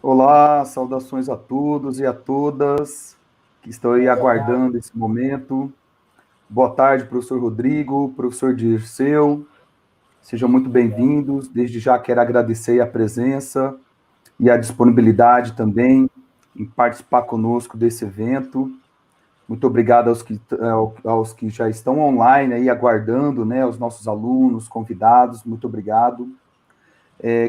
Olá, saudações a todos e a todas que estão aí aguardando esse momento. Boa tarde, professor Rodrigo, professor Dirceu. Sejam muito bem-vindos. Desde já quero agradecer a presença e a disponibilidade também em participar conosco desse evento. Muito obrigado aos que já estão online aí aguardando, né, os nossos alunos, convidados. Muito obrigado.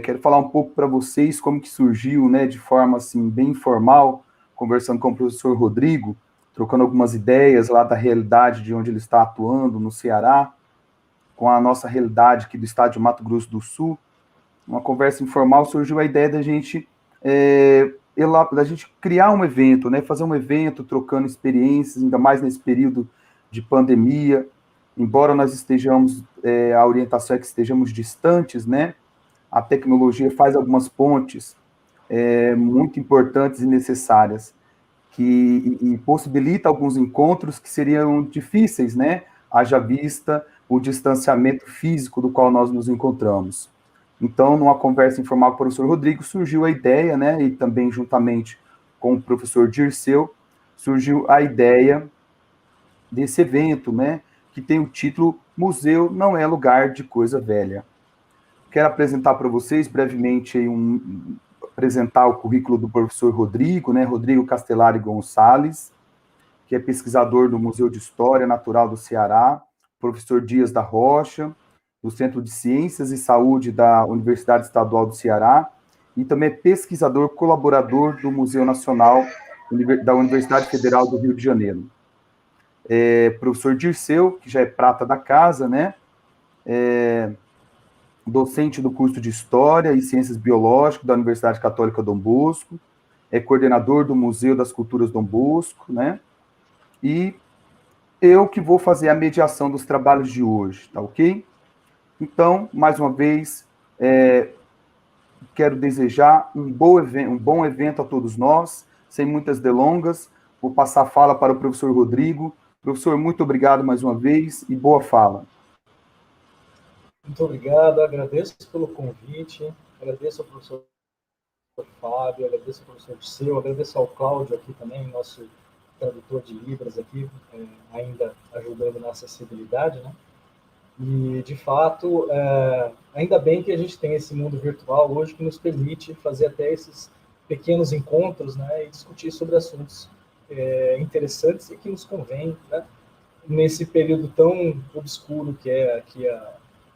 Quero falar um pouco para vocês como que surgiu, né, de forma assim bem informal, conversando com o professor Rodrigo, trocando algumas ideias lá da realidade de onde ele está atuando no Ceará, com a nossa realidade aqui do estado de Mato Grosso do Sul. Uma conversa informal surgiu a ideia da gente criar um evento, né, fazer um evento trocando experiências, ainda mais nesse período de pandemia. Embora nós estejamos, a orientação é que estejamos distantes, né, a tecnologia faz algumas pontes muito importantes e necessárias, que possibilita alguns encontros que seriam difíceis, né? Haja vista o distanciamento físico do qual nós nos encontramos. Então, numa conversa informal com o professor Rodrigo, surgiu a ideia, né? E também juntamente com o professor Dirceu, surgiu a ideia desse evento, né? Que tem o título Museu Não é Lugar de Coisa Velha. Quero apresentar para vocês brevemente apresentar o currículo do professor Rodrigo, né? Rodrigo Castellari Gonçalves, que é pesquisador do Museu de História Natural do Ceará, professor Dias da Rocha, do Centro de Ciências e Saúde da Universidade Estadual do Ceará, e também é pesquisador colaborador do Museu Nacional da Universidade Federal do Rio de Janeiro. Professor Dirceu, que já é prata da casa, né? Docente do curso de História e Ciências Biológicas da Universidade Católica Dom Bosco, é coordenador do Museu das Culturas Dom Bosco, né? E eu que vou fazer a mediação dos trabalhos de hoje, tá ok? Então, mais uma vez, quero desejar um bom evento a todos nós, sem muitas delongas. Vou passar a fala para o professor Rodrigo. Professor, muito obrigado mais uma vez e boa fala. Muito obrigado, agradeço pelo convite, agradeço ao professor Fábio, agradeço ao professor Dirceu, agradeço ao Cláudio aqui também, nosso tradutor de Libras aqui, ainda ajudando na acessibilidade, né? E, de fato, ainda bem que a gente tem esse mundo virtual hoje que nos permite fazer até esses pequenos encontros, né, e discutir sobre assuntos interessantes e que nos convém, né, nesse período tão obscuro que é aqui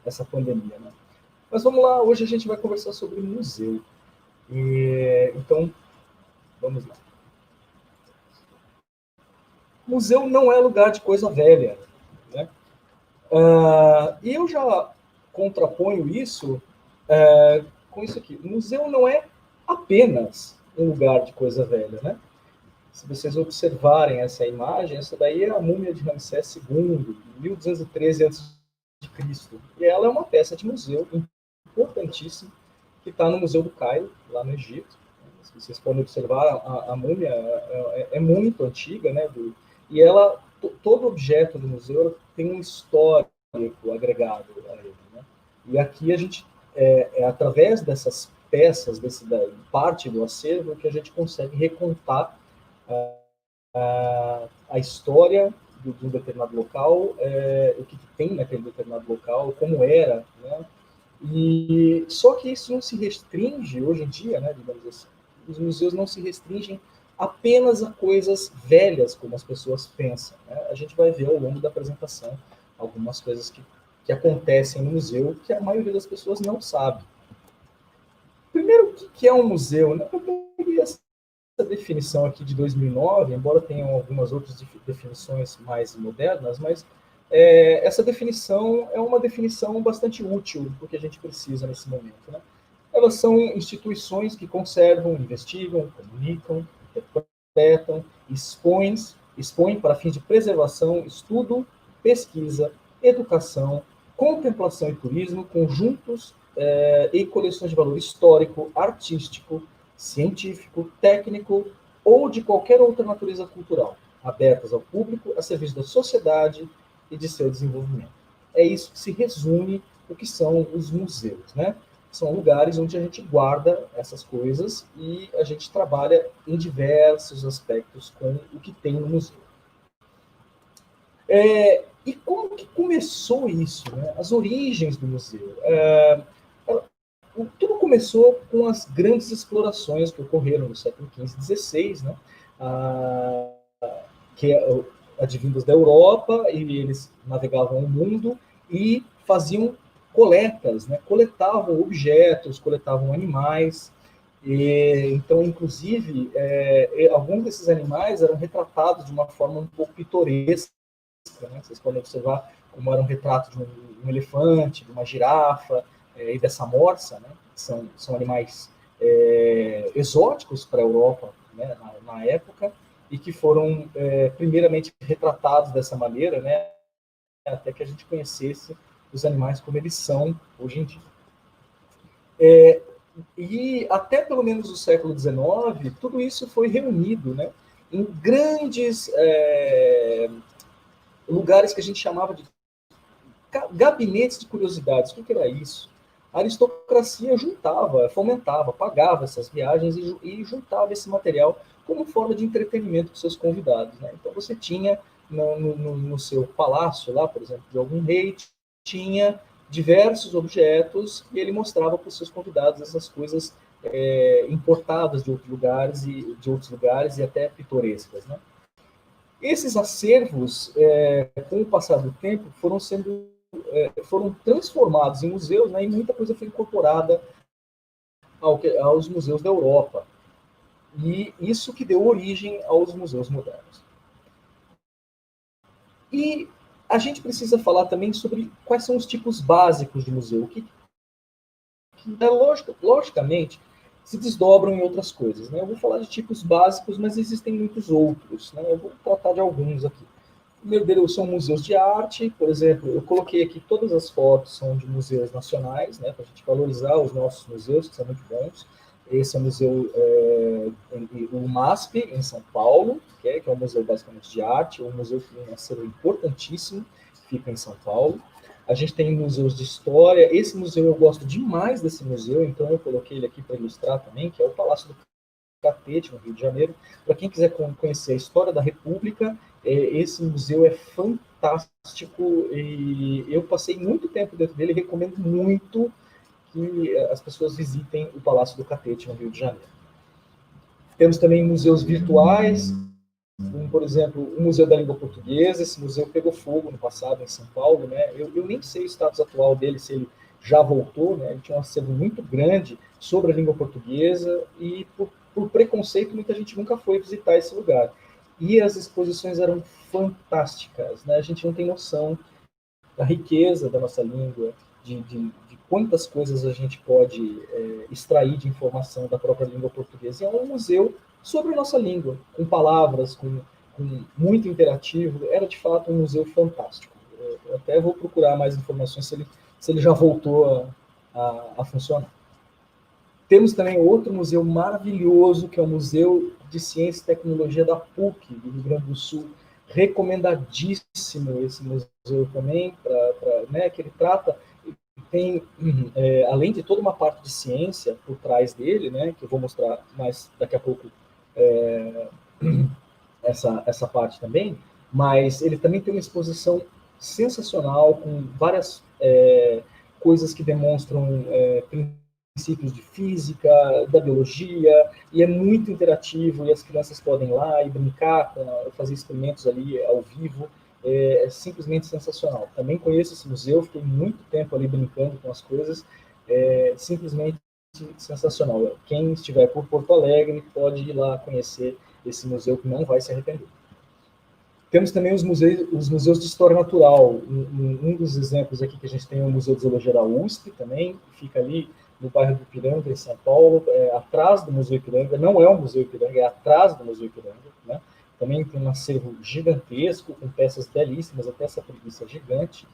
essa pandemia, né? Mas vamos lá, hoje a gente vai conversar sobre museu. Então, vamos lá. Museu não é lugar de coisa velha, né? E eu já contraponho isso com isso aqui. Museu não é apenas um lugar de coisa velha, né? Se vocês observarem essa imagem, essa daí é a múmia de Ramsés II, de 1213 a.C. E ela é uma peça de museu importantíssima que está no Museu do Cairo, lá no Egito. Se vocês podem observar, a múmia é muito antiga, né? E ela, todo objeto do museu tem um histórico agregado a ele, né? E aqui a gente, através dessas peças, parte do acervo, que a gente consegue recontar a história de um determinado local, o que tem naquele determinado local, como era, né? E só que isso não se restringe hoje em dia, né, digamos assim. Os museus não se restringem apenas a coisas velhas, como as pessoas pensam, né? A gente vai ver ao longo da apresentação algumas coisas que acontecem no museu que a maioria das pessoas não sabe. Primeiro, o que é um museu, né? Eu peguei essa definição aqui de 2009, embora tenham algumas outras definições mais modernas, mas essa definição é uma definição bastante útil do que a gente precisa nesse momento, né? Elas são instituições que conservam, investigam, comunicam, interpretam, expõem para fins de preservação, estudo, pesquisa, educação, contemplação e turismo, conjuntos e coleções de valor histórico, artístico, científico, técnico ou de qualquer outra natureza cultural, abertas ao público, a serviço da sociedade e de seu desenvolvimento. É isso que se resume o que são os museus, né? são lugares onde a gente guarda essas coisas e a gente trabalha em diversos aspectos com o que tem no museu. E como que começou isso, né? As origens do museu? Tudo começou com as grandes explorações que ocorreram no século XV e XVI, né? Que advindas da Europa, e eles navegavam o mundo e faziam coletas, né? Coletavam objetos, coletavam animais. Então, inclusive, alguns desses animais eram retratados de uma forma um pouco pitoresca, né? Vocês podem observar como era um retrato de um elefante, de uma girafa e dessa morsa, né? São animais exóticos para a Europa, né? na época, e que foram primeiramente retratados dessa maneira, né? Até que a gente conhecesse os animais como eles são hoje em dia. E até pelo menos o século XIX, tudo isso foi reunido, né, em grandes lugares que a gente chamava de gabinetes de curiosidades. O que era isso? A aristocracia juntava, fomentava, pagava essas viagens e juntava esse material como forma de entretenimento para seus convidados, né? Então você tinha no seu palácio lá, por exemplo, de algum rei, tinha diversos objetos e ele mostrava para os seus convidados essas coisas importadas de outros lugares e até pitorescas, né? Esses acervos, com o passar do tempo, foram transformados em museus, né, e muita coisa foi incorporada aos museus da Europa. E isso que deu origem aos museus modernos. E a gente precisa falar também sobre quais são os tipos básicos de museu, que logicamente se desdobram em outras coisas, né? Eu vou falar de tipos básicos, mas existem muitos outros, né? Eu vou tratar de alguns aqui. O primeiro deles são museus de arte, por exemplo, eu coloquei aqui todas as fotos são de museus nacionais, né, para a gente valorizar os nossos museus, que são muito bons. Esse é o museu, o MASP, em São Paulo, que é um museu basicamente de arte, um museu que tem um acervo importantíssimo, fica em São Paulo. A gente tem museus de história, esse museu eu gosto demais desse museu, então eu coloquei ele aqui para ilustrar também, que é o Palácio do Catete, no Rio de Janeiro. Para quem quiser conhecer a história da República, esse museu é fantástico e eu passei muito tempo dentro dele e recomendo muito que as pessoas visitem o Palácio do Catete, no Rio de Janeiro. Temos também museus virtuais, como, por exemplo, o Museu da Língua Portuguesa. Esse museu pegou fogo no passado em São Paulo, né? Eu nem sei o status atual dele, se ele já voltou, né? Ele tinha um acervo muito grande sobre a língua portuguesa e, por preconceito, muita gente nunca foi visitar esse lugar. E as exposições eram fantásticas, né? A gente não tem noção da riqueza da nossa língua, de quantas coisas a gente pode extrair de informação da própria língua portuguesa. E é um museu sobre a nossa língua, com palavras, com muito interativo. Era, de fato, um museu fantástico. Eu até vou procurar mais informações se ele já voltou a funcionar. Temos também outro museu maravilhoso, que é o Museu de Ciência e Tecnologia da PUC, do Rio Grande do Sul. Recomendadíssimo esse museu também, né, que ele trata, tem, além de toda uma parte de ciência por trás dele, né, que eu vou mostrar mais daqui a pouco essa parte também, mas ele também tem uma exposição sensacional, com várias coisas que demonstram princípios de física, da biologia, e é muito interativo, e as crianças podem ir lá e brincar, fazer experimentos ali ao vivo, é simplesmente sensacional. Também conheço esse museu, fiquei muito tempo ali brincando com as coisas, simplesmente sensacional. Quem estiver por Porto Alegre pode ir lá conhecer esse museu, que não vai se arrepender. Temos também os museus de história natural. Um dos exemplos aqui que a gente tem é o Museu de Zoologia da USP também, que fica ali no bairro do Ipiranga, em São Paulo, atrás do Museu Ipiranga. Não é o Museu Ipiranga, é atrás do Museu Ipiranga, né? Também tem um acervo gigantesco, com peças belíssimas, até essa preguiça gigante.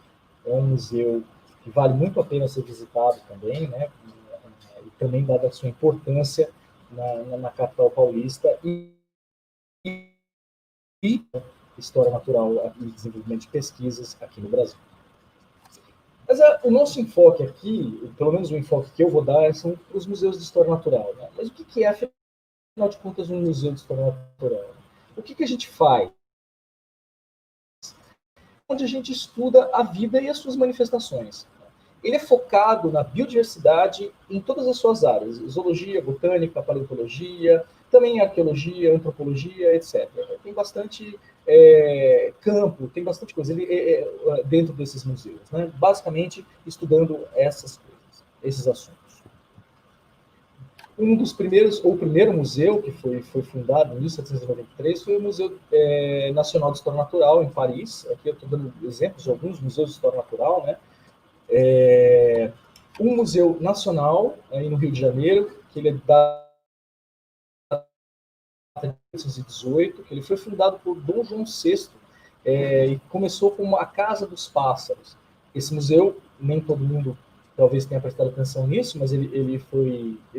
É um museu que vale muito a pena ser visitado também, né? E também dada a sua importância na capital paulista e história natural e desenvolvimento de pesquisas aqui no Brasil. Mas o nosso enfoque aqui, pelo menos o enfoque que eu vou dar, são os museus de história natural. Né? Mas o que é, afinal de contas, um museu de história natural? O que a gente faz? Onde a gente estuda a vida e as suas manifestações. Ele é focado na biodiversidade em todas as suas áreas, zoologia, botânica, paleontologia, também arqueologia, antropologia, etc. Tem bastante campo, tem bastante coisa dentro desses museus, né? Basicamente estudando essas coisas, esses assuntos. Um dos primeiros, ou o primeiro museu que foi fundado em 1793 foi o Museu Nacional de História Natural, em Paris. Aqui eu estou dando exemplos de alguns museus de história natural, né? Um museu nacional, aí no Rio de Janeiro, que ele é da 1818, que ele foi fundado por Dom João VI, e começou como a Casa dos Pássaros. Esse museu, nem todo mundo talvez tenha prestado atenção nisso, mas ele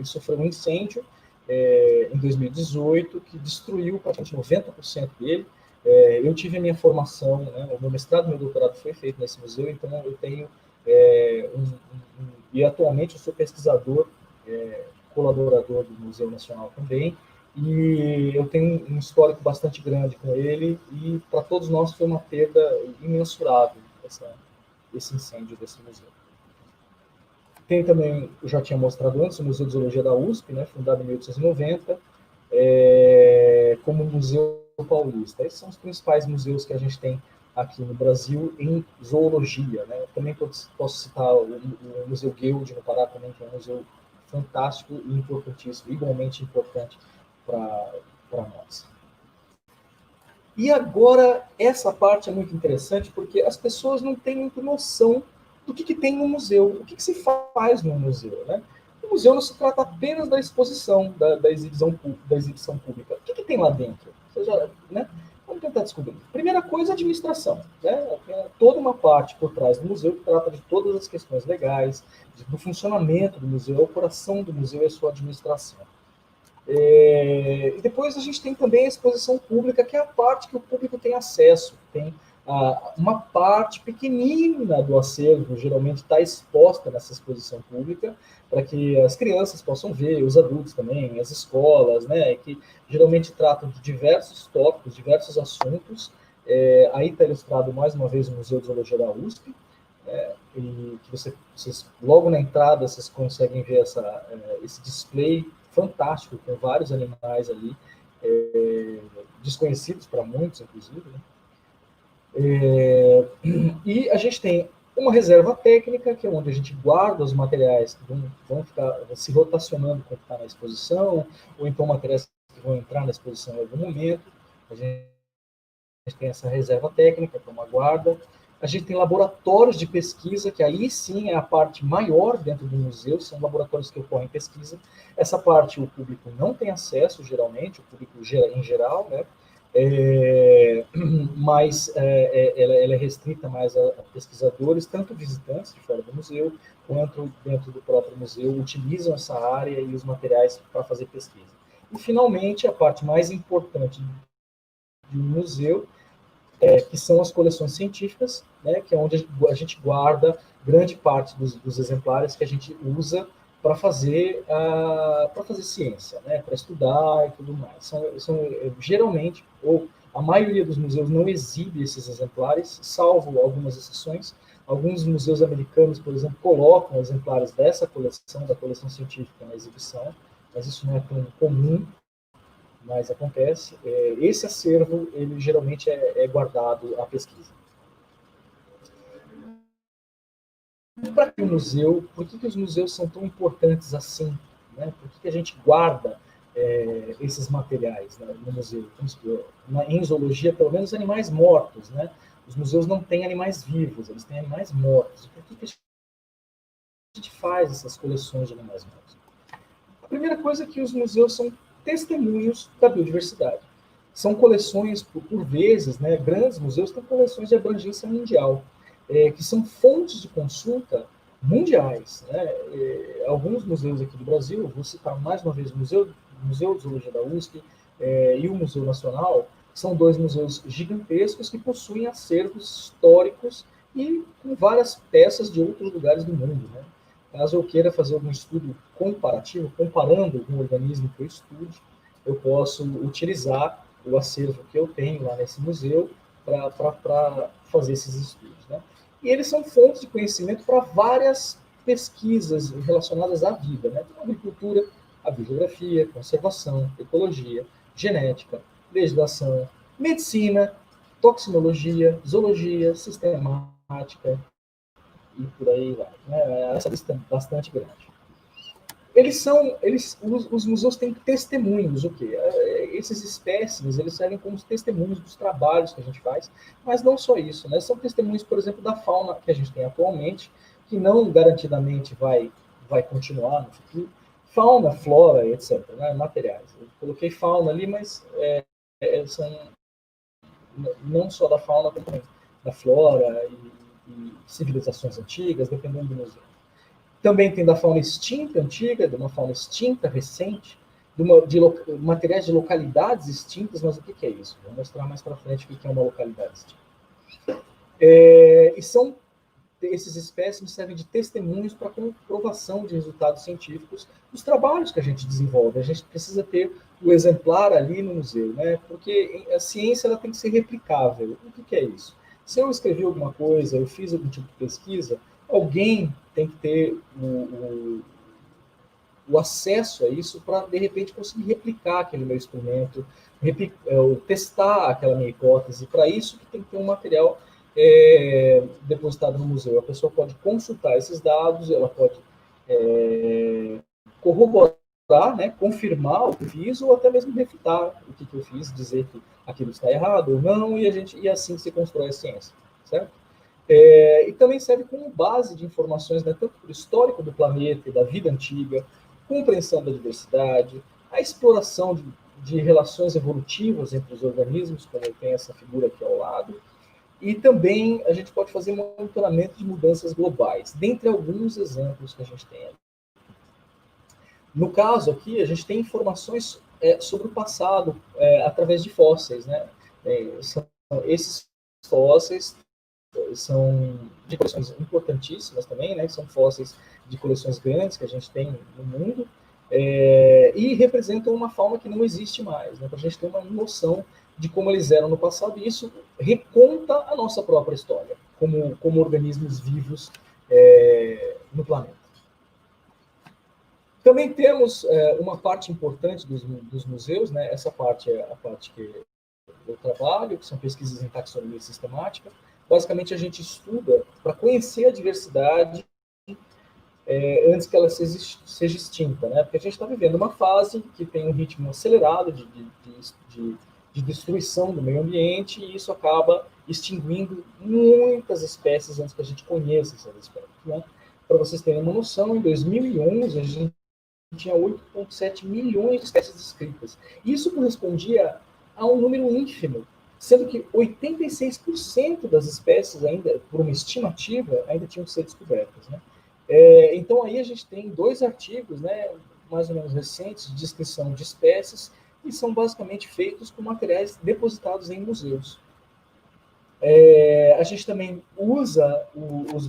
sofreu um incêndio em 2018 que destruiu praticamente 90% dele. Eu tive a minha formação, né, o meu mestrado e meu doutorado foi feito nesse museu, então eu tenho e atualmente eu sou pesquisador, colaborador do Museu Nacional também, e eu tenho um histórico bastante grande com ele, e para todos nós foi uma perda imensurável esse incêndio desse museu. Tem também, eu já tinha mostrado antes, o Museu de Zoologia da USP, né, fundado em 1890, como Museu Paulista. Esses são os principais museus que a gente tem aqui no Brasil em zoologia. Né? Também posso citar o Museu Guild no Pará, também, que é um museu fantástico e importantíssimo, igualmente importante para nós. E agora, essa parte é muito interessante, porque as pessoas não têm muita noção do que tem no museu, o que se faz no museu. Né? O museu não se trata apenas da exposição, da exibição pública. O que tem lá dentro? Né? Vamos tentar descobrir. Primeira coisa, a administração. Né? Tem toda uma parte por trás do museu que trata de todas as questões legais, do funcionamento do museu, o coração do museu e a sua administração. E depois a gente tem também a exposição pública, que é a parte que o público tem acesso. Tem uma parte pequenina do acervo, geralmente está exposta nessa exposição pública, para que as crianças possam ver, os adultos também, as escolas, né, que geralmente tratam de diversos tópicos, diversos assuntos. Aí está ilustrado mais uma vez o Museu de Zoologia da USP, e que vocês logo na entrada vocês conseguem ver esse display fantástico com vários animais ali, desconhecidos para muitos, inclusive. Né? E a gente tem uma reserva técnica, que é onde a gente guarda os materiais que vão ficar se rotacionando quando está na exposição, ou então materiais que vão entrar na exposição em algum momento. A gente tem essa reserva técnica, que é uma guarda. A gente tem laboratórios de pesquisa, que aí sim é a parte maior dentro do museu, são laboratórios que ocorrem pesquisa. Essa parte o público não tem acesso, geralmente, o público em geral, né? Mas ela é restrita mais a pesquisadores, tanto visitantes de fora do museu, quanto dentro do próprio museu, utilizam essa área e os materiais para fazer pesquisa. E, finalmente, a parte mais importante do museu, que são as coleções científicas, né, que é onde a gente guarda grande parte dos exemplares que a gente usa para fazer ciência, né, para estudar e tudo mais. Geralmente, ou a maioria dos museus não exibe esses exemplares, salvo algumas exceções. Alguns museus americanos, por exemplo, colocam exemplares dessa coleção, da coleção científica, na exibição, mas isso não é tão comum. Mas acontece, esse acervo, ele geralmente é guardado à pesquisa. Para que o museu, por que os museus são tão importantes assim? Né? Por que a gente guarda esses materiais, né, no museu? Em zoologia, pelo menos animais mortos. Né? Os museus não têm animais vivos, eles têm animais mortos. Por que a gente faz essas coleções de animais mortos? A primeira coisa é que os museus são testemunhos da biodiversidade. São coleções, por vezes, né, grandes museus têm coleções de abrangência mundial, que são fontes de consulta mundiais. Né? Alguns museus aqui do Brasil, vou citar mais uma vez o Museu de Zoologia da USP e o Museu Nacional, são dois museus gigantescos que possuem acervos históricos e com várias peças de outros lugares do mundo, né? Caso eu queira fazer algum estudo comparativo, comparando algum organismo que eu estude, eu posso utilizar o acervo que eu tenho lá nesse museu para fazer esses estudos, né? E eles são fontes de conhecimento para várias pesquisas relacionadas à vida, né? Então, agricultura, a biogeografia, conservação, ecologia, genética, legislação, medicina, toxinologia, zoologia, sistemática e por aí vai, né? Essa lista é bastante grande. Os museus têm testemunhos, o quê? Esses espécimes, eles servem como testemunhos dos trabalhos que a gente faz, mas não só isso, né? São testemunhos, por exemplo, da fauna que a gente tem atualmente, que não garantidamente vai continuar no futuro. Fauna, flora, etc., né? Materiais. Eu coloquei fauna ali, mas são não só da fauna, como também da flora e civilizações antigas, dependendo do museu. Também tem da fauna extinta antiga, de uma fauna extinta recente, materiais de localidades extintas, mas o que é isso? Vou mostrar mais para frente o que é uma localidade extinta. Esses espécimes servem de testemunhos para comprovação de resultados científicos dos trabalhos que a gente desenvolve. A gente precisa ter o exemplar ali no museu, né? Porque a ciência ela tem que ser replicável. O que é isso? Se eu escrevi alguma coisa, eu fiz algum tipo de pesquisa, alguém tem que ter o acesso a isso para, de repente, conseguir replicar aquele meu experimento, testar aquela minha hipótese. Para isso que tem que ter um material depositado no museu. A pessoa pode consultar esses dados, ela pode corroborar, né, confirmar o que eu fiz, ou até mesmo refutar o que eu fiz, dizer que aquilo está errado ou não, e assim se constrói a ciência, certo? E também serve como base de informações, né, tanto para o histórico do planeta e da vida antiga, compreensão da diversidade, a exploração de relações evolutivas entre os organismos, como tem essa figura aqui ao lado, e também a gente pode fazer monitoramento de mudanças globais, dentre alguns exemplos que a gente tem. No caso aqui, a gente tem informações sobre o passado através de fósseis, né? Esses fósseis são de coleções importantíssimas também, né? São fósseis de coleções grandes que a gente tem no mundo e representam uma fauna que não existe mais, né? Para a gente ter uma noção de como eles eram no passado, e isso reconta a nossa própria história como organismos vivos no planeta. Também temos uma parte importante dos museus, né? Essa parte é a parte que eu trabalho, que são pesquisas em taxonomia sistemática. Basicamente, a gente estuda para conhecer a diversidade antes que ela seja extinta, né? Porque a gente está vivendo uma fase que tem um ritmo acelerado de destruição do meio ambiente, e isso acaba extinguindo muitas espécies antes que a gente conheça essas espécies, né? Para vocês terem uma noção, em 2011, a gente tinha 8,7 milhões de espécies descritas. Isso correspondia a um número ínfimo, sendo que 86% das espécies, ainda por uma estimativa, ainda tinham que ser descobertas, né? Então, aí a gente tem 2 artigos, né, mais ou menos recentes, de descrição de espécies, e são basicamente feitos com materiais depositados em museus. A gente também usa os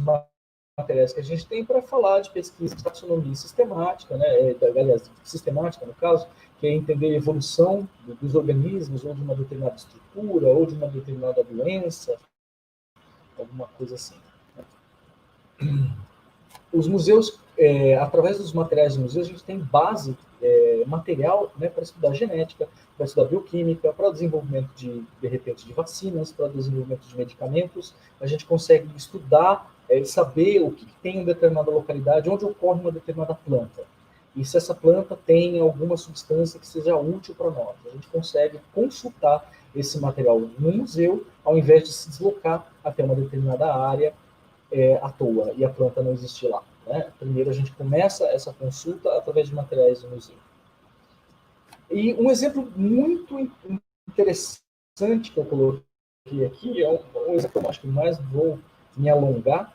materiais que a gente tem para falar de pesquisa de taxonomia sistemática, né? Aliás, sistemática, no caso, que é entender a evolução dos organismos, ou de uma determinada estrutura, ou de uma determinada doença, alguma coisa assim. Os museus, através dos materiais dos museus, a gente tem base material, né, para estudar genética, para estudar bioquímica, para o desenvolvimento de repente, de vacinas, para o desenvolvimento de medicamentos. A gente consegue estudar, saber o que tem em determinada localidade, onde ocorre uma determinada planta. E se essa planta tem alguma substância que seja útil para nós. A gente consegue consultar esse material no museu, ao invés de se deslocar até uma determinada área à toa, e a planta não existir lá, né? Primeiro a gente começa essa consulta através de materiais do museu. E um exemplo muito interessante que eu coloquei aqui, é um exemplo que eu acho que mais vou me alongar,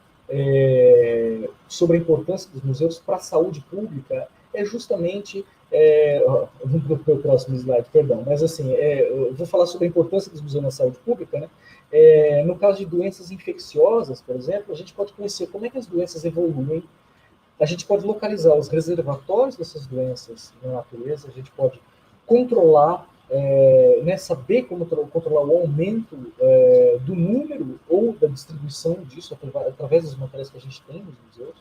sobre a importância dos museus para a saúde pública, é justamente Vamos para o próximo slide, perdão, mas assim, eu vou falar sobre a importância dos museus na saúde pública, né? No caso de doenças infecciosas, por exemplo, a gente pode conhecer como é que as doenças evoluem, a gente pode localizar os reservatórios dessas doenças na natureza, a gente pode controlar, saber como controlar o aumento do número ou da distribuição disso através das matérias que a gente tem nos museus.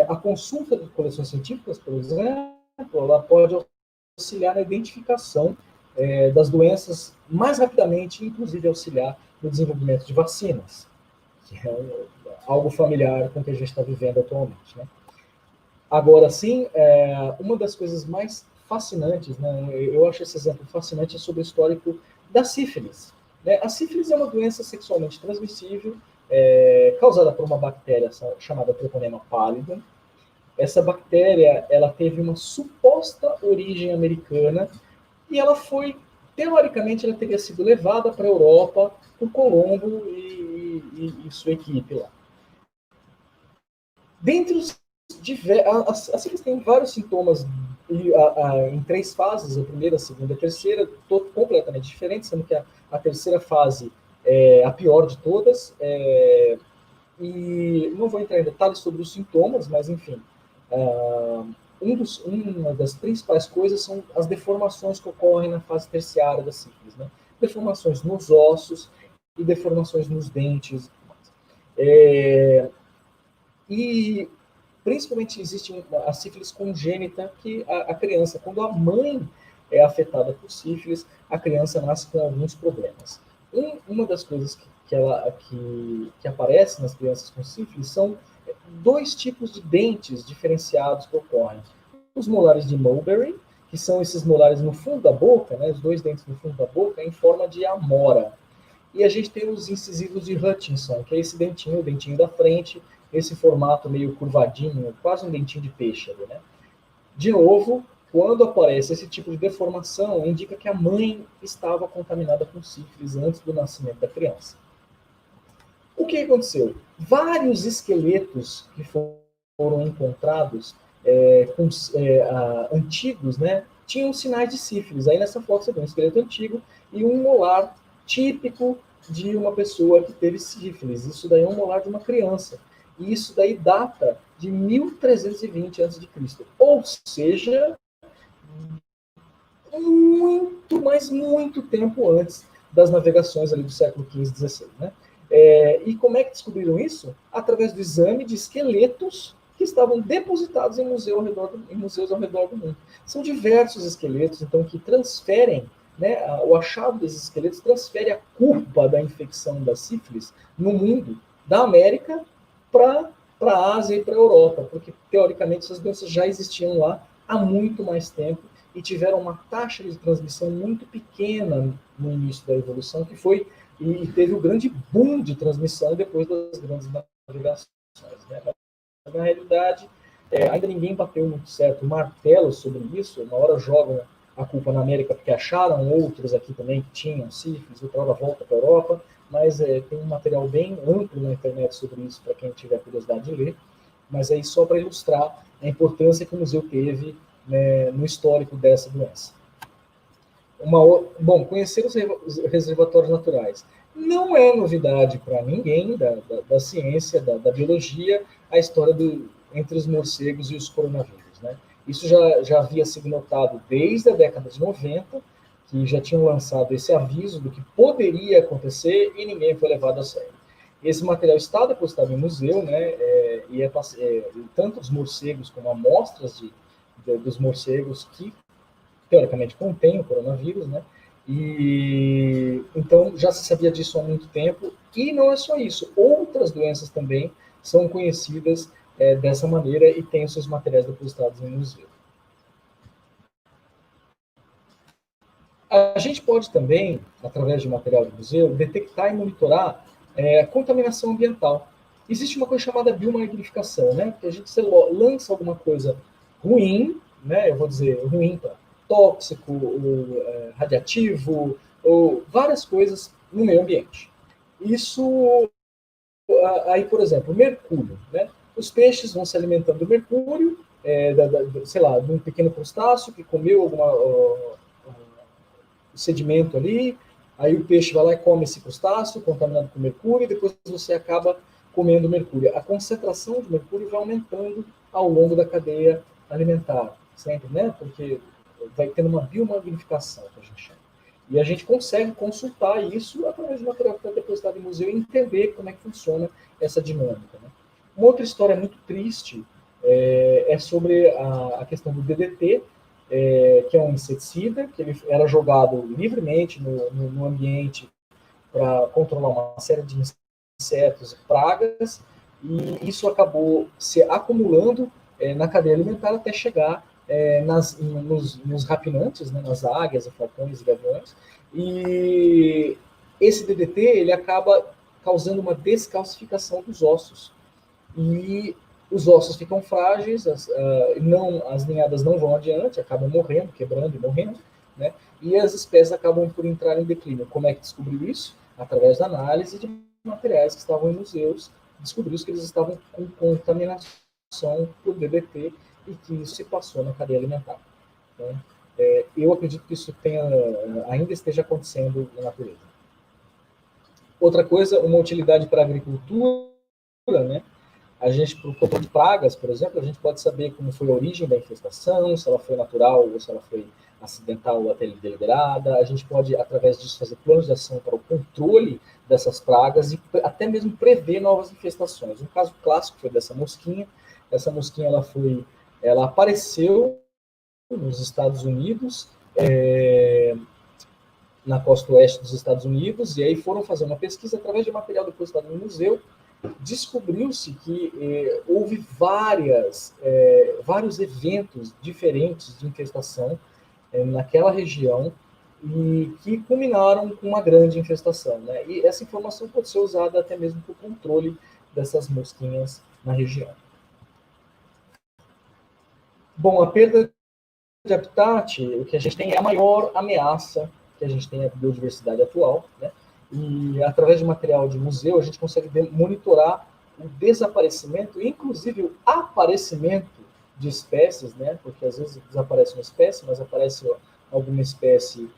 A consulta de coleções científicas, por exemplo, ela pode auxiliar na identificação das doenças mais rapidamente, inclusive auxiliar no desenvolvimento de vacinas, que é algo familiar com o que a gente está vivendo atualmente, né? Agora, sim, uma das coisas mais fascinantes, né, eu acho esse exemplo fascinante, é sobre o histórico da sífilis. Né? A sífilis é uma doença sexualmente transmissível, causada por uma bactéria chamada Treponema pallidum. Essa bactéria, ela teve uma suposta origem americana e ela foi, teoricamente, ela teria sido levada para a Europa por Colombo e sua equipe lá. Dentre os a sífilis tem vários sintomas em 3 fases, a primeira, a segunda e a terceira, completamente diferentes, sendo que a terceira fase é a pior de todas. E não vou entrar em detalhes sobre os sintomas, mas enfim, uma das principais coisas são as deformações que ocorrem na fase terciária da sífilis, né? Deformações nos ossos e deformações nos dentes. E principalmente existe a sífilis congênita, que a criança, quando a mãe é afetada por sífilis, a criança nasce com alguns problemas. Uma das coisas que aparece nas crianças com sífilis são 2 tipos de dentes diferenciados que ocorrem. Os molares de Mulberry, que são esses molares no fundo da boca, né, os 2 dentes no fundo da boca, em forma de amora. E a gente tem os incisivos de Hutchinson, que é esse dentinho, o dentinho da frente, esse formato meio curvadinho, quase um dentinho de peixe ali, né? De novo, quando aparece esse tipo de deformação, indica que a mãe estava contaminada com sífilis antes do nascimento da criança. O que aconteceu? Vários esqueletos que foram encontrados antigos, né, tinham sinais de sífilis. Aí nessa foto você vê um esqueleto antigo e um molar típico de uma pessoa que teve sífilis. Isso daí é um molar de uma criança. E isso daí data de 1320 a.C. Ou seja, muito, mas muito tempo antes das navegações ali do século XV e XVI, né? E como é que descobriram isso? Através do exame de esqueletos que estavam depositados em museus ao redor do mundo. São diversos esqueletos, então, que transferem, né, o achado desses esqueletos transfere a culpa da infecção da sífilis no mundo, da América para a Ásia e para a Europa, porque, teoricamente, essas doenças já existiam lá há muito mais tempo e tiveram uma taxa de transmissão muito pequena no início da evolução, que foi e teve o grande boom de transmissão depois das grandes navegações. Né? Mas, na realidade, ainda ninguém bateu muito certo o martelo sobre isso. Uma hora jogam a culpa na América porque acharam outros aqui também que tinham sífilis, outra hora volta para a Europa, mas tem um material bem amplo na internet sobre isso para quem tiver curiosidade de ler. Mas aí só para ilustrar a importância que o museu teve, né, no histórico dessa doença. Bom, conhecer os reservatórios naturais. Não é novidade para ninguém da ciência, da biologia, a história entre os morcegos e os coronavírus. Né? Isso já havia sido notado desde a década de 90, que já tinham lançado esse aviso do que poderia acontecer e ninguém foi levado a sério. Esse material está depositado em museu, né? Tanto os morcegos como amostras dos morcegos que teoricamente contém o coronavírus, né? E então já se sabia disso há muito tempo. E não é só isso, outras doenças também são conhecidas dessa maneira e têm os seus materiais depositados em museu. A gente pode também, através de material de museu, detectar e monitorar contaminação ambiental. Existe uma coisa chamada biomagnificação, né? Que a gente lança alguma coisa ruim, né? Eu vou dizer ruim para tóxico, ou radiativo, ou várias coisas no meio ambiente. Isso, aí, por exemplo, mercúrio, né? Os peixes vão se alimentando do mercúrio, sei lá, de um pequeno crustáceo que comeu algum sedimento ali, aí o peixe vai lá e come esse crustáceo contaminado com mercúrio, e depois você acaba comendo mercúrio. A concentração de mercúrio vai aumentando ao longo da cadeia alimentar, sempre, né? Porque vai tendo uma biomagnificação, que a gente chama. E a gente consegue consultar isso através de material que está depositado em museu e entender como é que funciona essa dinâmica. Né? Uma outra história muito triste é sobre a questão do DDT, que é um inseticida, que ele era jogado livremente no ambiente para controlar uma série de insetos e pragas, e isso acabou se acumulando na cadeia alimentar até chegar nos rapinantes, né, nas águias, falcões e gaviões, e esse DDT ele acaba causando uma descalcificação dos ossos, e os ossos ficam frágeis, as ninhadas não vão adiante, acabam morrendo, quebrando e morrendo, né? E as espécies acabam por entrar em declínio. Como é que descobriu isso? Através da análise de materiais que estavam em museus, descobriu-se que eles estavam com contaminação por DDT e que isso se passou na cadeia alimentar. Né? Eu acredito que isso ainda esteja acontecendo na natureza. Outra coisa, uma utilidade para a agricultura, né? A gente, por conta de pragas, por exemplo, a gente pode saber como foi a origem da infestação, se ela foi natural ou se ela foi acidental ou até deliberada. A gente pode, através disso, fazer planos de ação para o controle dessas pragas e até mesmo prever novas infestações. Um caso clássico foi dessa mosquinha. Essa mosquinha ela apareceu nos Estados Unidos, na costa oeste dos Estados Unidos, e aí foram fazer uma pesquisa através de material depositado no museu. Descobriu-se que houve vários eventos diferentes de infestação naquela região e que culminaram com uma grande infestação. Né? E essa informação pode ser usada até mesmo para o controle dessas mosquinhas na região. Bom, a perda de habitat, o que a gente tem é a maior ameaça que a gente tem à biodiversidade atual, né? E através de material de museu a gente consegue monitorar o desaparecimento, inclusive o aparecimento de espécies, né? Porque às vezes desaparece uma espécie, mas aparece alguma espécie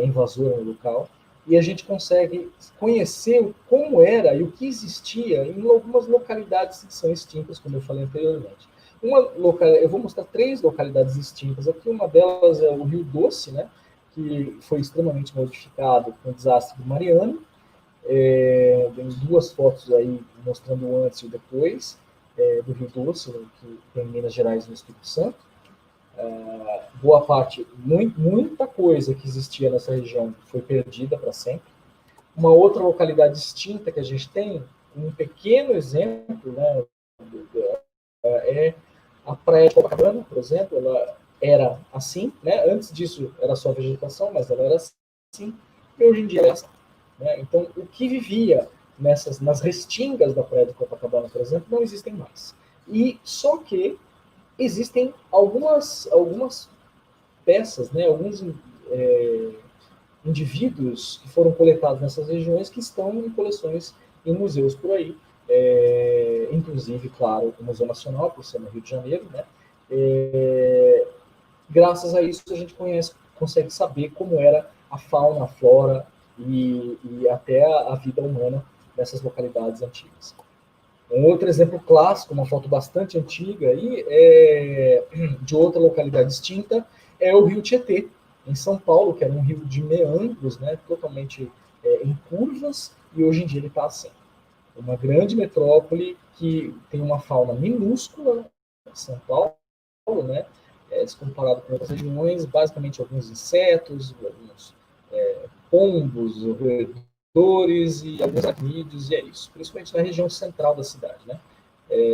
invasora no local, e a gente consegue conhecer como era e o que existia em algumas localidades que são extintas, como eu falei anteriormente. Eu vou mostrar 3 localidades extintas aqui. Uma delas é o Rio Doce, né? Que foi extremamente modificado com o desastre do Mariana. Tem 2 fotos aí mostrando o antes e o depois do Rio Doce, que tem em Minas Gerais e no Espírito Santo. Boa parte, muita coisa que existia nessa região foi perdida para sempre. Uma outra localidade extinta que a gente tem, um pequeno exemplo, né, é a Praia de Copacabana, por exemplo. Ela era assim, né? Antes disso era só vegetação, mas ela era assim, e hoje em dia é assim. Né? Então, o que vivia nas restingas da Praia de Copacabana, por exemplo, não existem mais. E só que existem algumas peças, né? Alguns indivíduos que foram coletados nessas regiões que estão em coleções em museus por aí. Inclusive, claro, o Museu Nacional, por ser no Rio de Janeiro, né? Graças a isso a gente consegue saber como era a fauna, a flora e até a vida humana nessas localidades antigas. Um outro exemplo clássico, uma foto bastante antiga aí, de outra localidade extinta, é o Rio Tietê, em São Paulo, que era um rio de meandros, né, totalmente em curvas, e hoje em dia ele está assim. Uma grande metrópole que tem uma fauna minúscula, São Paulo, né, se comparado com outras regiões, basicamente alguns insetos, alguns pombos, roedores e alguns aracnídeos, e é isso. Principalmente na região central da cidade, né?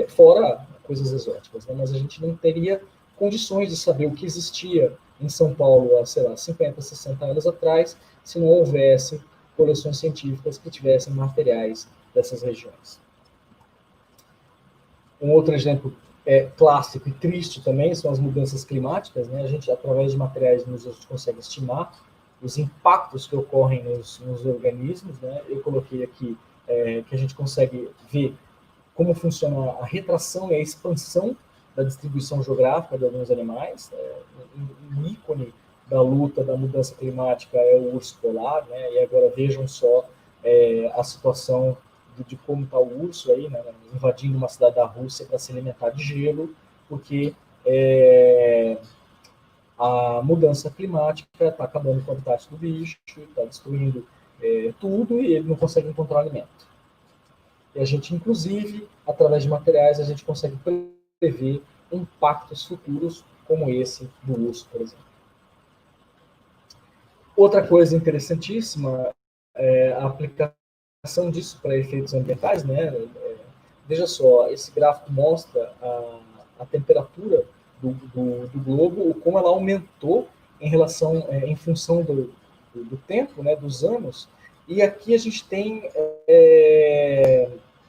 Fora coisas exóticas, né? Mas a gente não teria condições de saber o que existia em São Paulo há, sei lá, 50, 60 anos atrás, se não houvesse coleções científicas que tivessem materiais dessas regiões. Um outro exemplo clássico e triste também são as mudanças climáticas, né? A gente, através de materiais a gente consegue estimar os impactos que ocorrem nos organismos, né? Eu coloquei aqui que a gente consegue ver como funciona a retração e a expansão da distribuição geográfica de alguns animais. Um ícone da luta da mudança climática é o urso polar, né? E agora vejam só a situação de como está o urso aí, né? Invadindo uma cidade da Rússia para se alimentar de gelo, porque a mudança climática está acabando com o habitat do bicho, está destruindo tudo e ele não consegue encontrar alimento. E a gente, inclusive, através de materiais, a gente consegue prever impactos futuros como esse do urso, por exemplo. Outra coisa interessantíssima é a aplicação disso para efeitos ambientais, né? Veja só, esse gráfico mostra a temperatura do globo, como ela aumentou em função do tempo, né, dos anos. E aqui a gente tem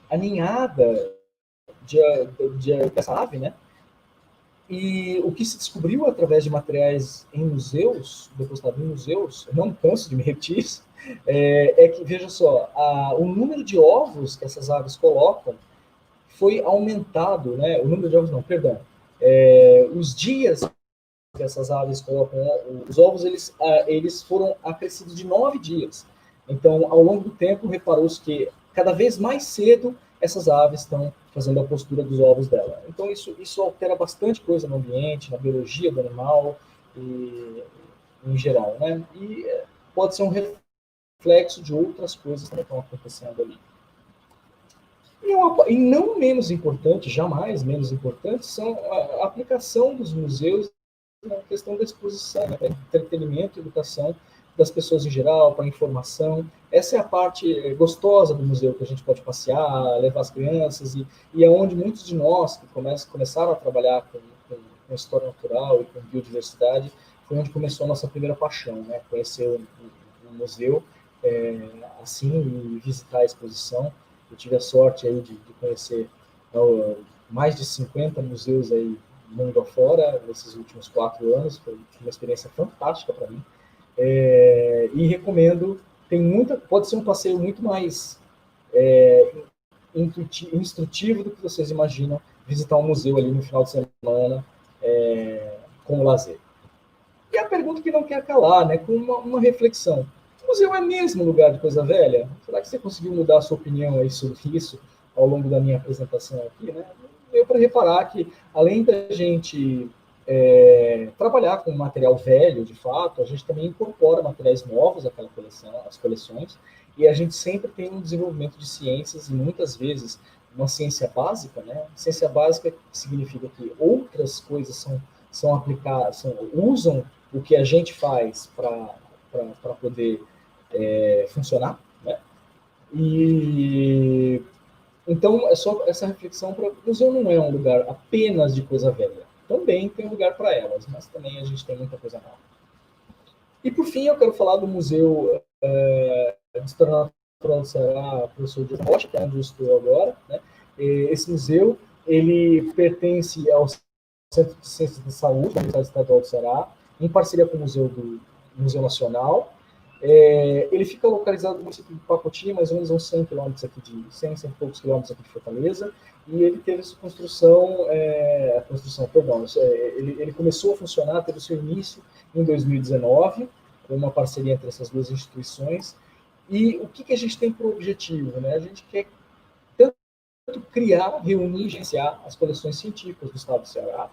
a ninhada dessa ave, né? E o que se descobriu através de materiais em museus, depositado em museus, eu não canso de me repetir isso, é que, veja só, o número de ovos que essas aves colocam foi aumentado, né? O número de ovos não, perdão. Os dias que essas aves colocam os ovos, eles foram acrescidos de 9 dias. Então, ao longo do tempo, reparou-se que cada vez mais cedo essas aves estão fazendo a postura dos ovos dela. Então, isso altera bastante coisa no ambiente, na biologia do animal, e, em geral, né? E pode ser um reflexo de outras coisas que estão acontecendo ali. E não menos importante, jamais menos importante, são a aplicação dos museus na questão da exposição, né? Entretenimento e educação das pessoas em geral, para informação. Essa é a parte gostosa do museu, que a gente pode passear, levar as crianças, e é onde muitos de nós que começaram a trabalhar com história natural e com biodiversidade, foi onde começou a nossa primeira paixão, né? Conhecer o museu, assim, e visitar a exposição. Eu tive a sorte aí de conhecer mais de 50 museus aí mundo afora nesses últimos 4 anos. Foi uma experiência fantástica para mim. E recomendo. Pode ser um passeio muito mais instrutivo do que vocês imaginam visitar um museu ali no final de semana como lazer. E a pergunta que não quer calar, né, com uma reflexão. O museu é mesmo lugar de coisa velha? Será que você conseguiu mudar a sua opinião aí sobre isso ao longo da minha apresentação aqui, né? Deu para reparar que, além da gente trabalhar com material velho, de fato, a gente também incorpora materiais novos àquela coleção, às coleções, e a gente sempre tem um desenvolvimento de ciências, e muitas vezes uma ciência básica, né? Ciência básica significa que outras coisas são aplicadas, usam o que a gente faz para poder funcionar, né? E então é só essa reflexão. O museu não é um lugar apenas de coisa velha. Também tem lugar para elas, mas também a gente tem muita coisa nova. E por fim, eu quero falar do Museu de História Natural do Ceará, professor de Rocha, que é onde eu estou agora, né? Esse museu ele pertence ao Centro de Ciências da Saúde da Universidade Estadual do Ceará, em parceria com o Museu Nacional. Ele fica localizado no município de Pacotinha, mais ou menos uns 100 quilômetros aqui 100 e poucos quilômetros aqui de Fortaleza, e ele teve sua ele começou a funcionar, teve seu início em 2019, com uma parceria entre essas duas instituições. E o que a gente tem por objetivo, né? A gente quer tanto criar, reunir e gerenciar as coleções científicas do estado do Ceará,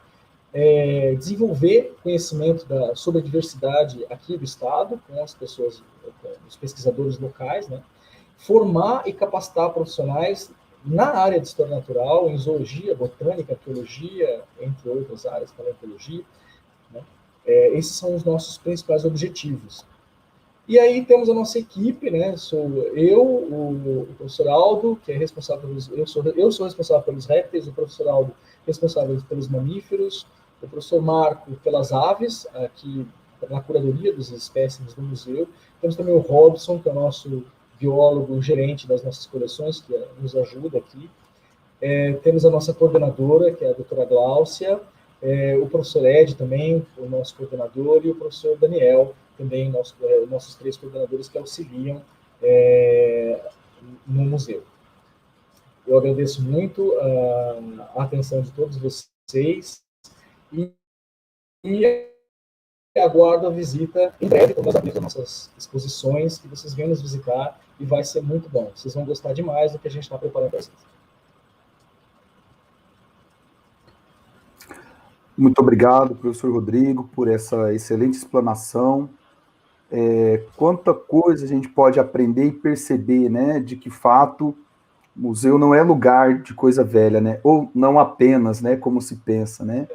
desenvolver conhecimento sobre a diversidade aqui do estado, com as pessoas, com os pesquisadores locais, né? Formar e capacitar profissionais na área de história natural, em zoologia, botânica, arqueologia, entre outras áreas, paleontologia, né? Esses são os nossos principais objetivos. E aí temos a nossa equipe, né? Sou eu, o professor Aldo, que é responsável eu sou responsável pelos répteis, o professor Aldo responsável pelos mamíferos, o professor Marco pelas aves, aqui na curadoria dos espécimes do museu. Temos também o Robson, que é o nosso biólogo, gerente das nossas coleções, que nos ajuda aqui. Temos a nossa coordenadora, que é a doutora Gláucia, o professor Ed também, o nosso coordenador, e o professor Daniel, também nossos 3 coordenadores que auxiliam no museu. Eu agradeço muito a atenção de todos vocês. vocês. E aguardo a visita em breve, quando nós abrirmos as nossas exposições, que vocês venham nos visitar e vai ser muito bom. Vocês vão gostar demais do que a gente está preparando para vocês. Muito obrigado, professor Rodrigo, por essa excelente explanação. Quanta coisa a gente pode aprender e perceber, né, de que fato museu não é lugar de coisa velha, né, ou não apenas, né, como se pensa, né,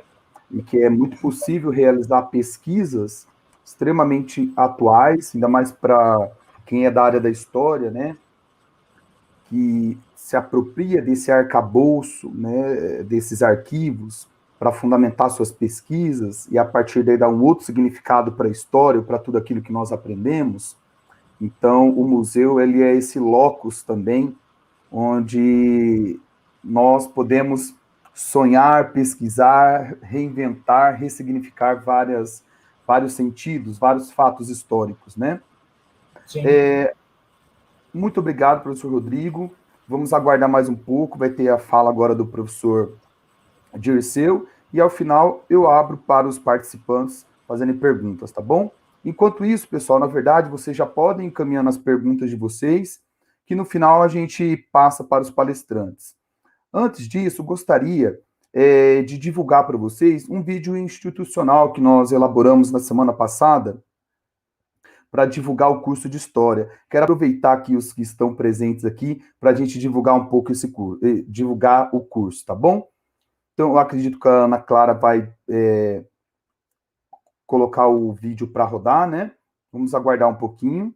e que é muito possível realizar pesquisas extremamente atuais, ainda mais para quem é da área da história, né, que se apropria desse arcabouço, né, desses arquivos, para fundamentar suas pesquisas e a partir daí dar um outro significado para a história, para tudo aquilo que nós aprendemos. Então, o museu, ele é esse locus também, onde nós podemos sonhar, pesquisar, reinventar, ressignificar vários sentidos, vários fatos históricos, né? Sim. Muito obrigado, professor Rodrigo. Vamos aguardar mais um pouco, vai ter a fala agora do professor Dirceu, e ao final eu abro para os participantes fazerem perguntas, tá bom? Enquanto isso, pessoal, na verdade, vocês já podem encaminhando as perguntas de vocês, que no final a gente passa para os palestrantes. Antes disso, gostaria de divulgar para vocês um vídeo institucional que nós elaboramos na semana passada para divulgar o curso de História. Quero aproveitar aqui os que estão presentes aqui para a gente divulgar um pouco esse curso, divulgar o curso, tá bom? Então, eu acredito que a Ana Clara vai colocar o vídeo para rodar, né? Vamos aguardar um pouquinho.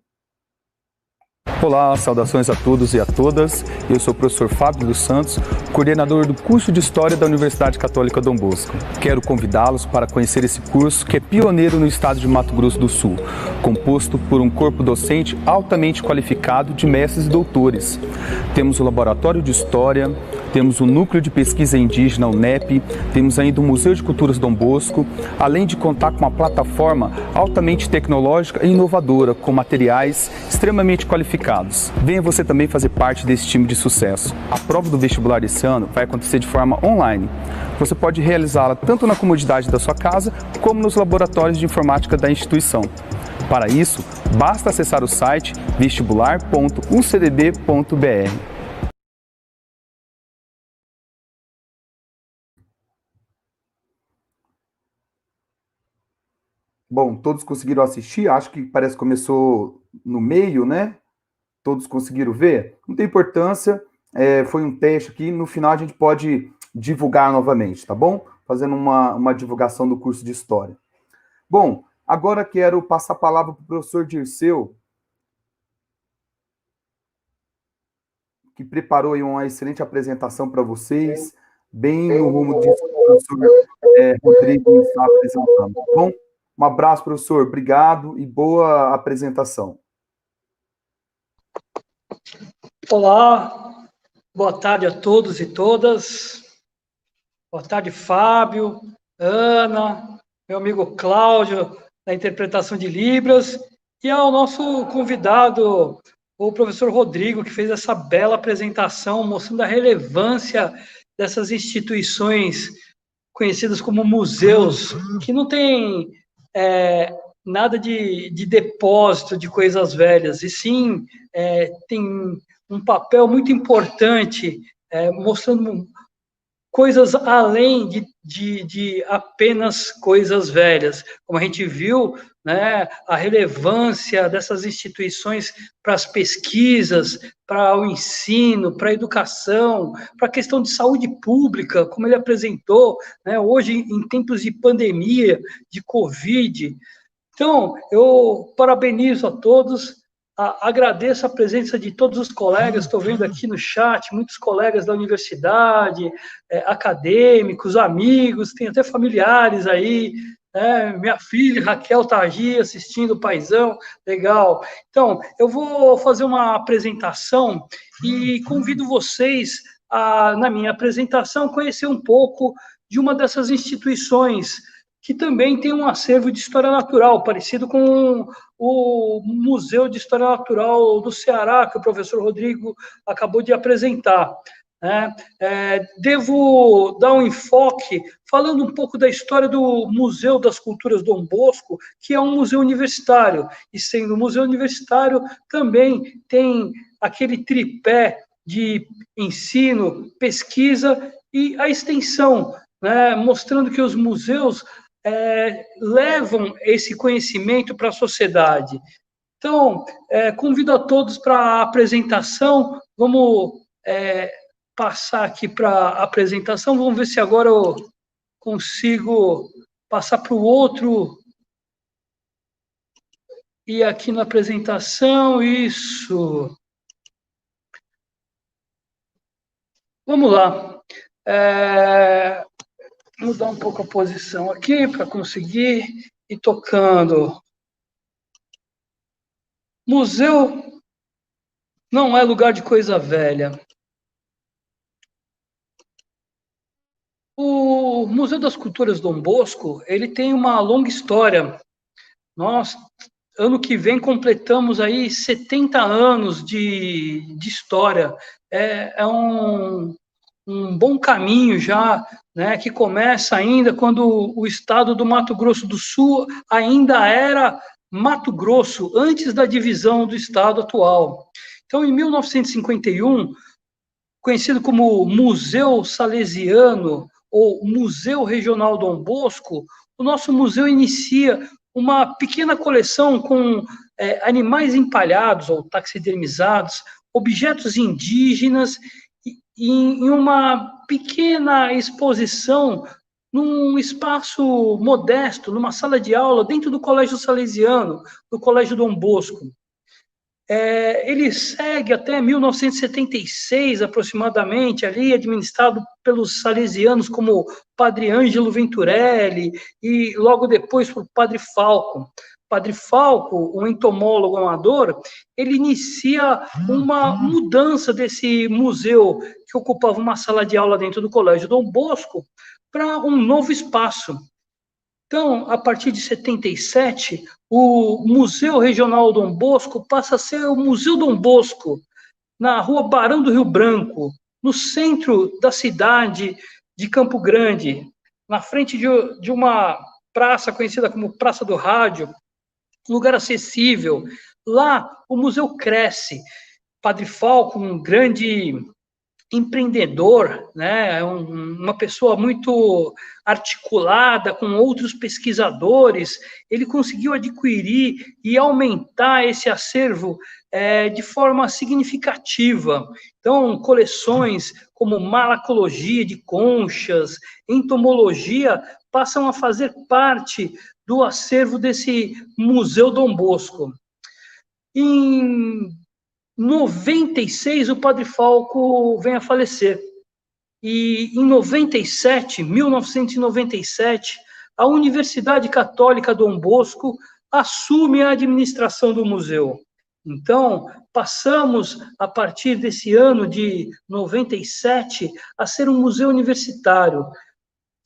Olá, saudações a todos e a todas. Eu sou o professor Fábio dos Santos, coordenador do curso de História da Universidade Católica Dom Bosco. Quero convidá-los para conhecer esse curso que é pioneiro no estado de Mato Grosso do Sul, composto por um corpo docente altamente qualificado de mestres e doutores. Temos o Laboratório de História, temos o Núcleo de Pesquisa Indígena, UNEP, temos ainda o Museu de Culturas Dom Bosco, além de contar com uma plataforma altamente tecnológica e inovadora, com materiais extremamente qualificados. Venha você também fazer parte desse time de sucesso. A prova do vestibular desse ano vai acontecer de forma online. Você pode realizá-la tanto na comodidade da sua casa, como nos laboratórios de informática da instituição. Para isso, basta acessar o site vestibular.ucdd.br. Bom, todos conseguiram assistir? Acho que parece que começou no meio, né? Todos conseguiram ver? Não tem importância, foi um teste aqui, no final a gente pode divulgar novamente, tá bom? Fazendo uma divulgação do curso de História. Bom, agora quero passar a palavra para o professor Dirceu, que preparou aí uma excelente apresentação para vocês, bem no rumo disso que o professor Rodrigo está apresentando, tá bom? Um abraço, professor, obrigado e boa apresentação. Olá, boa tarde a todos e todas. Boa tarde, Fábio, Ana, meu amigo Cláudio, da interpretação de Libras, e ao nosso convidado, o professor Rodrigo, que fez essa bela apresentação mostrando a relevância dessas instituições conhecidas como museus, que não tem nada de depósito de coisas velhas, e sim tem um papel muito importante, mostrando coisas além de apenas coisas velhas. Como a gente viu, né, a relevância dessas instituições para as pesquisas, para o ensino, para a educação, para a questão de saúde pública, como ele apresentou, né, hoje em tempos de pandemia, de Covid. Então, eu parabenizo a todos, agradeço a presença de todos os colegas, estou vendo aqui no chat, muitos colegas da universidade, acadêmicos, amigos, tem até familiares aí, minha filha Raquel está aí assistindo o Paizão, legal. Então, eu vou fazer uma apresentação e convido vocês na minha apresentação, conhecer um pouco de uma dessas instituições que também tem um acervo de história natural, parecido com o Museu de História Natural do Ceará, que o professor Rodrigo acabou de apresentar. né? Devo dar um enfoque falando um pouco da história do Museu das Culturas Dom Bosco, que é um museu universitário, e sendo um museu universitário também tem aquele tripé de ensino, pesquisa e a extensão, né? Mostrando que os museus levam esse conhecimento para a sociedade. Então, convido a todos para a apresentação. Vamos passar aqui para a apresentação. Vamos ver se agora eu consigo passar para o outro. E aqui na apresentação, isso. Vamos lá. Mudar um pouco a posição aqui para conseguir ir tocando. Museu não é lugar de coisa velha. O Museu das Culturas Dom Bosco, ele tem uma longa história. Nós, ano que vem, completamos aí 70 anos de história. É um bom caminho já, né, que começa ainda quando o estado do Mato Grosso do Sul ainda era Mato Grosso, antes da divisão do estado atual. Então, em 1951, conhecido como Museu Salesiano ou Museu Regional Dom Bosco, o nosso museu inicia uma pequena coleção com animais empalhados ou taxidermizados, objetos indígenas, em uma pequena exposição num espaço modesto, numa sala de aula, dentro do Colégio Salesiano, do Colégio Dom Bosco. Ele segue até 1976, aproximadamente, ali administrado pelos salesianos como Padre Ângelo Venturelli e logo depois por Padre Falco. Padre Falco, um entomólogo amador, ele inicia uma mudança desse museu que ocupava uma sala de aula dentro do Colégio Dom Bosco para um novo espaço. Então, a partir de 77, o Museu Regional Dom Bosco passa a ser o Museu Dom Bosco, na rua Barão do Rio Branco, no centro da cidade de Campo Grande, na frente de uma praça conhecida como Praça do Rádio, um lugar acessível. Lá, o museu cresce. Padre Falco, um grande empreendedor, né, uma pessoa muito articulada com outros pesquisadores, ele conseguiu adquirir e aumentar esse acervo de forma significativa. Então, coleções como malacologia de conchas, entomologia, passam a fazer parte do acervo desse Museu Dom Bosco. Em 96, o Padre Falco vem a falecer. E em 1997, a Universidade Católica Dom Bosco assume a administração do museu. Então, passamos, a partir desse ano de 97, a ser um museu universitário.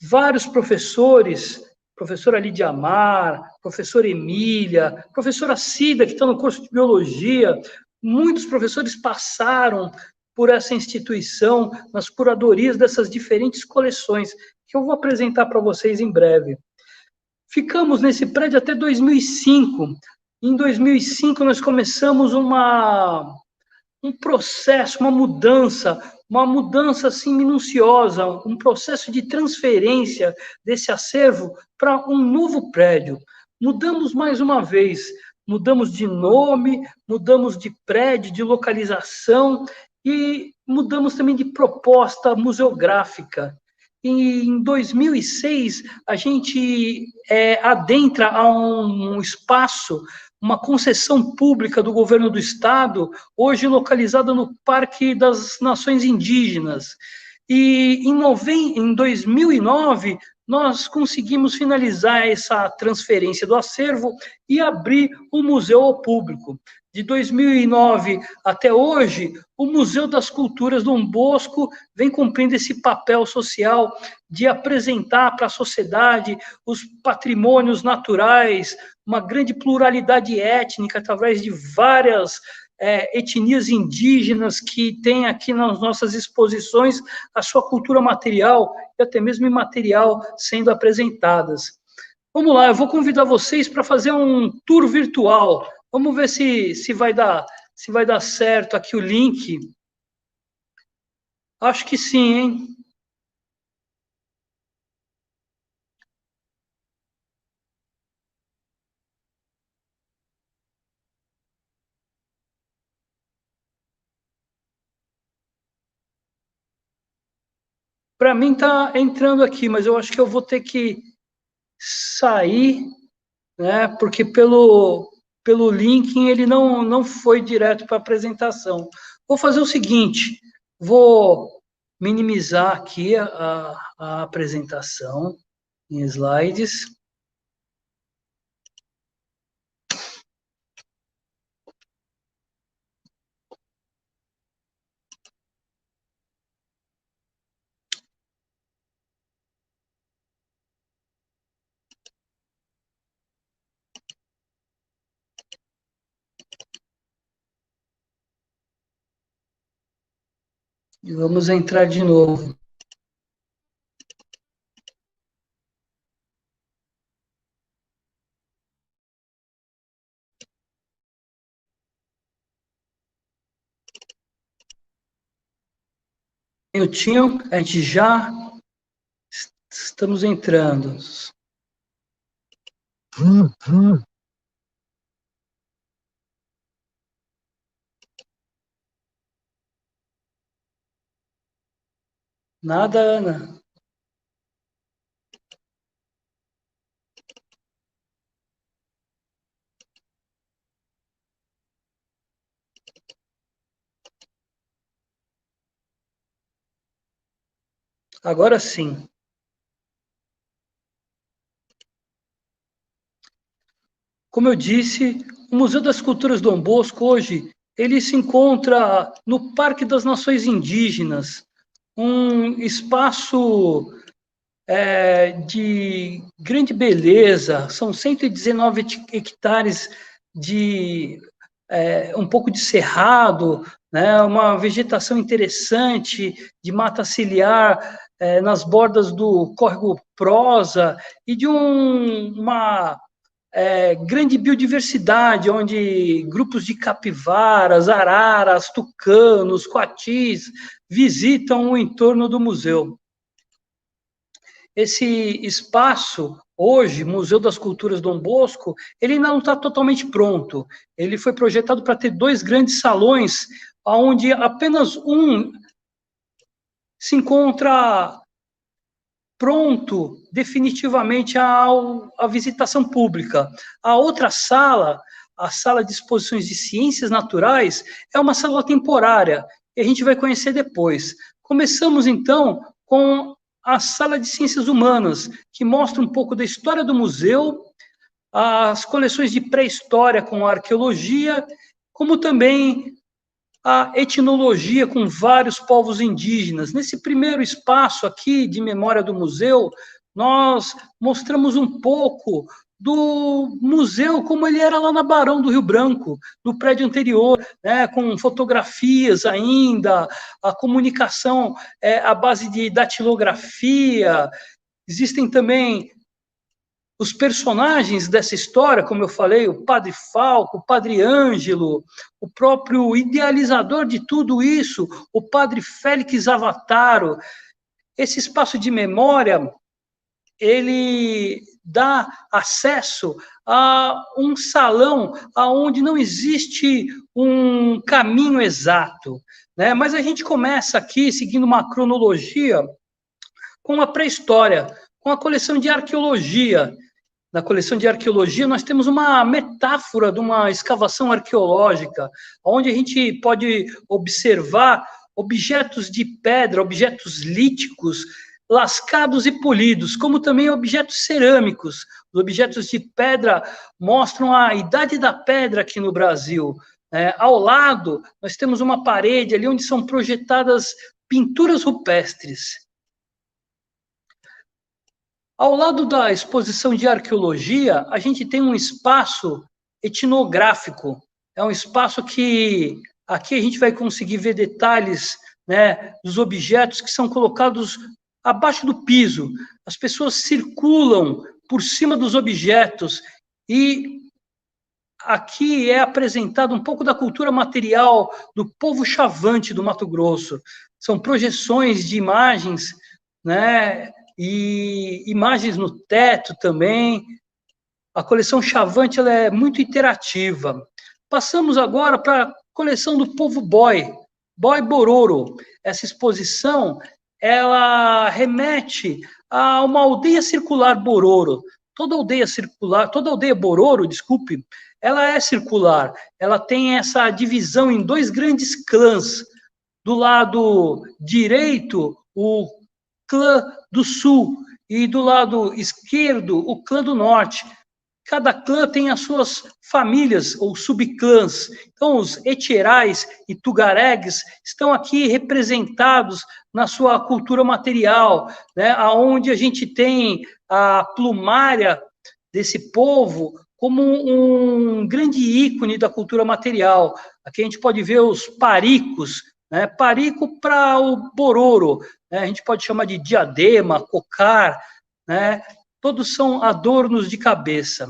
Vários professores, professora Lídia Amar, professora Emília, professora Cida, que está no curso de Biologia, muitos professores passaram por essa instituição, nas curadorias dessas diferentes coleções, que eu vou apresentar para vocês em breve. Ficamos nesse prédio até 2005. Em 2005, nós começamos um processo, uma mudança assim minuciosa, um processo de transferência desse acervo para um novo prédio. Mudamos mais uma vez, mudamos de nome, mudamos de prédio, de localização e mudamos também de proposta museográfica. E em 2006, a gente adentra a um espaço, uma concessão pública do governo do estado, hoje localizada no Parque das Nações Indígenas. E em 2009, nós conseguimos finalizar essa transferência do acervo e abrir o museu ao público. De 2009 até hoje, o Museu das Culturas Dom Bosco vem cumprindo esse papel social de apresentar para a sociedade os patrimônios naturais, uma grande pluralidade étnica através de várias etnias indígenas que têm aqui nas nossas exposições a sua cultura material e até mesmo imaterial sendo apresentadas. Vamos lá, eu vou convidar vocês para fazer um tour virtual. Vamos ver se vai dar certo aqui o link. Acho que sim, hein? Para mim está entrando aqui, mas eu acho que eu vou ter que sair, né? Porque pelo link ele não foi direto para a apresentação. Vou fazer o seguinte, vou minimizar aqui a apresentação em slides. E vamos entrar de novo. Minutinho, a gente já estamos entrando. Nada, Ana. Agora sim. Como eu disse, o Museu das Culturas Dom Bosco, hoje, ele se encontra no Parque das Nações Indígenas, um espaço de grande beleza, são 119 hectares de um pouco de cerrado, né, uma vegetação interessante de mata ciliar nas bordas do córrego Prosa e de uma grande biodiversidade, onde grupos de capivaras, araras, tucanos, coatis visitam o entorno do museu. Esse espaço, hoje, Museu das Culturas Dom Bosco, ele ainda não está totalmente pronto. Ele foi projetado para ter 2 grandes salões, onde apenas um se encontra pronto definitivamente à visitação pública. A outra sala, a sala de exposições de ciências naturais, é uma sala temporária, que a gente vai conhecer depois. Começamos, então, com a sala de ciências humanas, que mostra um pouco da história do museu, as coleções de pré-história com arqueologia, como também a etnologia com vários povos indígenas. Nesse primeiro espaço aqui de memória do museu, nós mostramos um pouco do museu como ele era lá na Barão do Rio Branco, no prédio anterior, né, com fotografias ainda, a comunicação à base de datilografia. Existem também os personagens dessa história, como eu falei, o Padre Falco, o Padre Ângelo, o próprio idealizador de tudo isso, o Padre Félix Avataro. Esse espaço de memória, ele dá acesso a um salão onde não existe um caminho exato, né? Mas a gente começa aqui, seguindo uma cronologia, com a pré-história, com a coleção de arqueologia. Na coleção de arqueologia, nós temos uma metáfora de uma escavação arqueológica, onde a gente pode observar objetos de pedra, objetos líticos, lascados e polidos, como também objetos cerâmicos. Os objetos de pedra mostram a idade da pedra aqui no Brasil. Ao lado, nós temos uma parede ali onde são projetadas pinturas rupestres. Ao lado da exposição de arqueologia, a gente tem um espaço etnográfico, é um espaço que aqui a gente vai conseguir ver detalhes, né, dos objetos que são colocados abaixo do piso. As pessoas circulam por cima dos objetos e aqui é apresentado um pouco da cultura material do povo Chavante do Mato Grosso. São projeções de imagens, né, e imagens no teto também. A coleção Chavante ela é muito interativa. Passamos agora para a coleção do povo Boy Bororo. Essa exposição ela remete a uma aldeia circular Bororo. Toda aldeia Bororo, desculpe, ela é circular. Ela tem essa divisão em dois grandes clãs. Do lado direito, o clã do sul, e do lado esquerdo, o clã do norte. Cada clã tem as suas famílias ou subclãs. Então, os Etierais e Tugaregs estão aqui representados na sua cultura material, né, onde a gente tem a plumária desse povo como um grande ícone da cultura material. Aqui a gente pode ver os paricos, né, parico para o bororo, né, a gente pode chamar de diadema, cocar, né, todos são adornos de cabeça.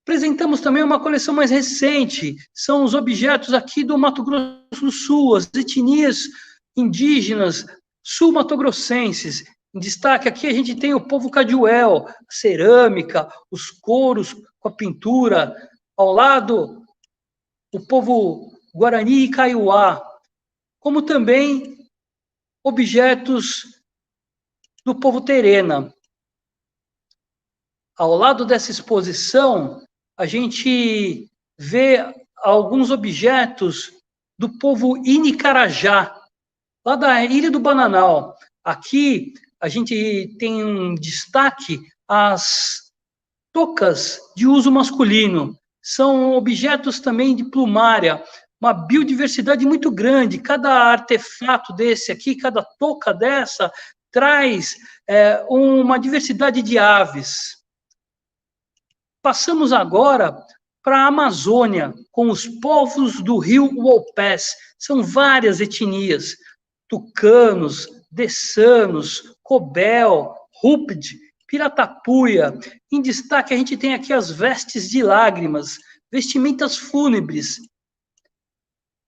Apresentamos também uma coleção mais recente, são os objetos aqui do Mato Grosso do Sul, as etnias indígenas sul-matogrossenses. Em destaque aqui a gente tem o povo Cadiuel, a cerâmica, os couros com a pintura, ao lado o povo Guarani e Kaiowá, como também objetos do povo Terena. Ao lado dessa exposição, a gente vê alguns objetos do povo Inicarajá, lá da Ilha do Bananal. Aqui a gente tem um destaque as tocas de uso masculino. São objetos também de plumária, uma biodiversidade muito grande. Cada artefato desse aqui, cada touca dessa, traz uma diversidade de aves. Passamos agora para a Amazônia, com os povos do rio Uopés. São várias etnias, tucanos, dessanos, cobel, rúpide, piratapuia. Em destaque, a gente tem aqui as vestes de lágrimas, vestimentas fúnebres.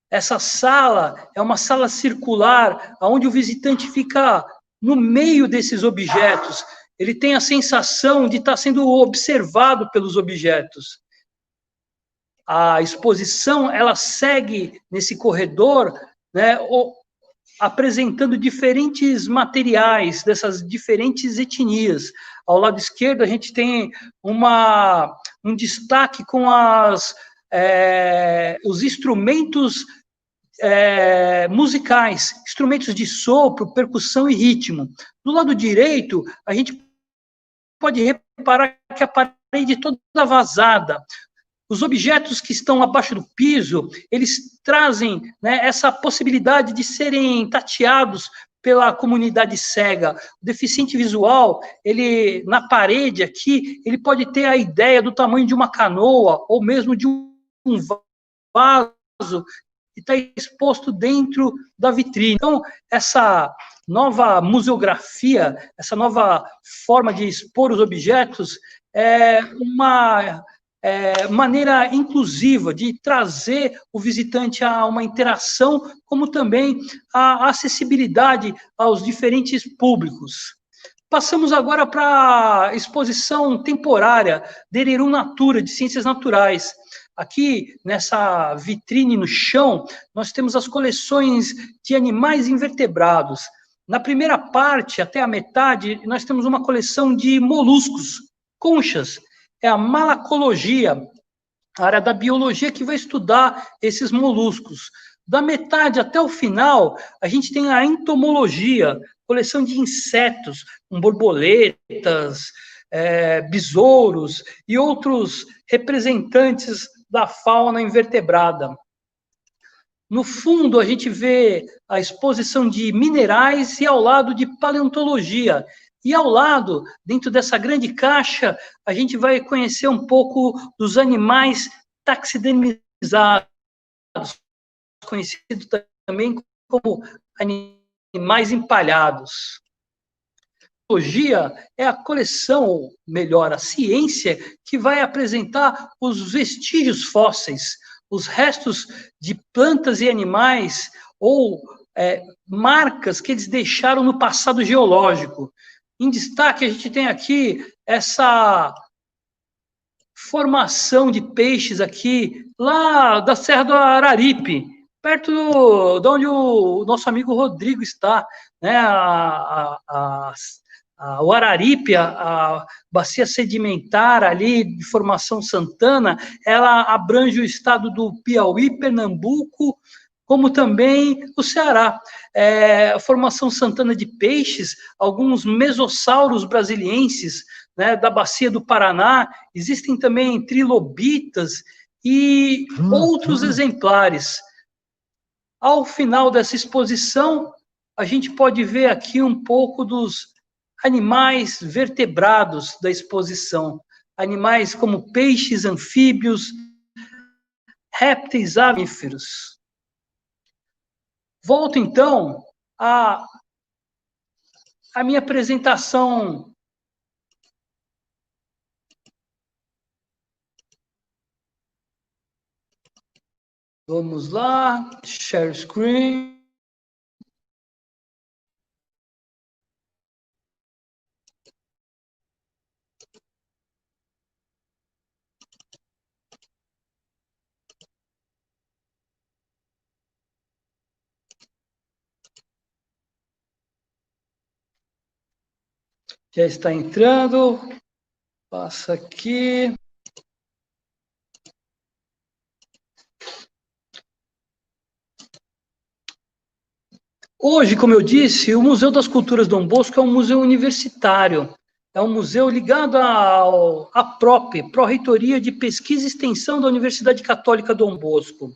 Essa sala é uma sala circular, onde o visitante fica no meio desses objetos. Ele tem a sensação de estar sendo observado pelos objetos. A exposição, ela segue nesse corredor, né, apresentando diferentes materiais dessas diferentes etnias. Ao lado esquerdo, a gente tem um destaque com os instrumentos musicais, instrumentos de sopro, percussão e ritmo. Do lado direito, a gente pode reparar que a parede é toda vazada. Os objetos que estão abaixo do piso, eles trazem, né, essa possibilidade de serem tateados pela comunidade cega. O deficiente visual, ele, na parede aqui, ele pode ter a ideia do tamanho de uma canoa, ou mesmo de um vaso, que está exposto dentro da vitrine. Então, essa nova museografia, essa nova forma de expor os objetos, é uma maneira inclusiva de trazer o visitante a uma interação, como também a acessibilidade aos diferentes públicos. Passamos agora para a exposição temporária Dererum Natura, de Ciências Naturais. Aqui, nessa vitrine no chão, nós temos as coleções de animais invertebrados. Na primeira parte, até a metade, nós temos uma coleção de moluscos, conchas. É a malacologia, a área da biologia que vai estudar esses moluscos. Da metade até o final, a gente tem a entomologia, coleção de insetos, com borboletas, besouros e outros representantes da fauna invertebrada. No fundo, a gente vê a exposição de minerais e ao lado de paleontologia. E ao lado, dentro dessa grande caixa, a gente vai conhecer um pouco dos animais taxidermizados conhecido também como animais empalhados. A biologia é a coleção, ou melhor, a ciência, que vai apresentar os vestígios fósseis, os restos de plantas e animais, ou marcas que eles deixaram no passado geológico. Em destaque, a gente tem aqui essa formação de peixes aqui, lá da Serra do Araripe, perto de onde o nosso amigo Rodrigo está, né? O Araripe, a bacia sedimentar ali de Formação Santana, ela abrange o estado do Piauí, Pernambuco, como também o Ceará. A Formação Santana de Peixes, alguns mesossauros brasilienses, né, da bacia do Paraná, existem também trilobitas e outros exemplares. Ao final dessa exposição, a gente pode ver aqui um pouco dos animais vertebrados da exposição. Animais como peixes, anfíbios, répteis, mamíferos. Volto, então, à minha apresentação. Vamos lá, share screen. Já está entrando. Passa aqui. Hoje, como eu disse, o Museu das Culturas Dom Bosco é um museu universitário. É um museu ligado à PROP, Pró-Reitoria de Pesquisa e Extensão da Universidade Católica Dom Bosco.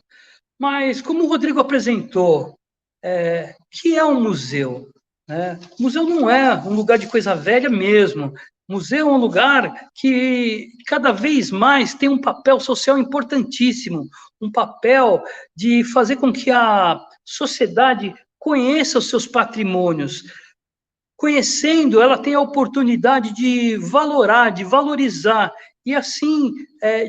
Mas, como o Rodrigo apresentou, que é um museu? Museu não é um lugar de coisa velha mesmo. Museu é um lugar que cada vez mais tem um papel social importantíssimo, um papel de fazer com que a sociedade conheça os seus patrimônios. Conhecendo, ela tem a oportunidade de valorar, de valorizar, e assim,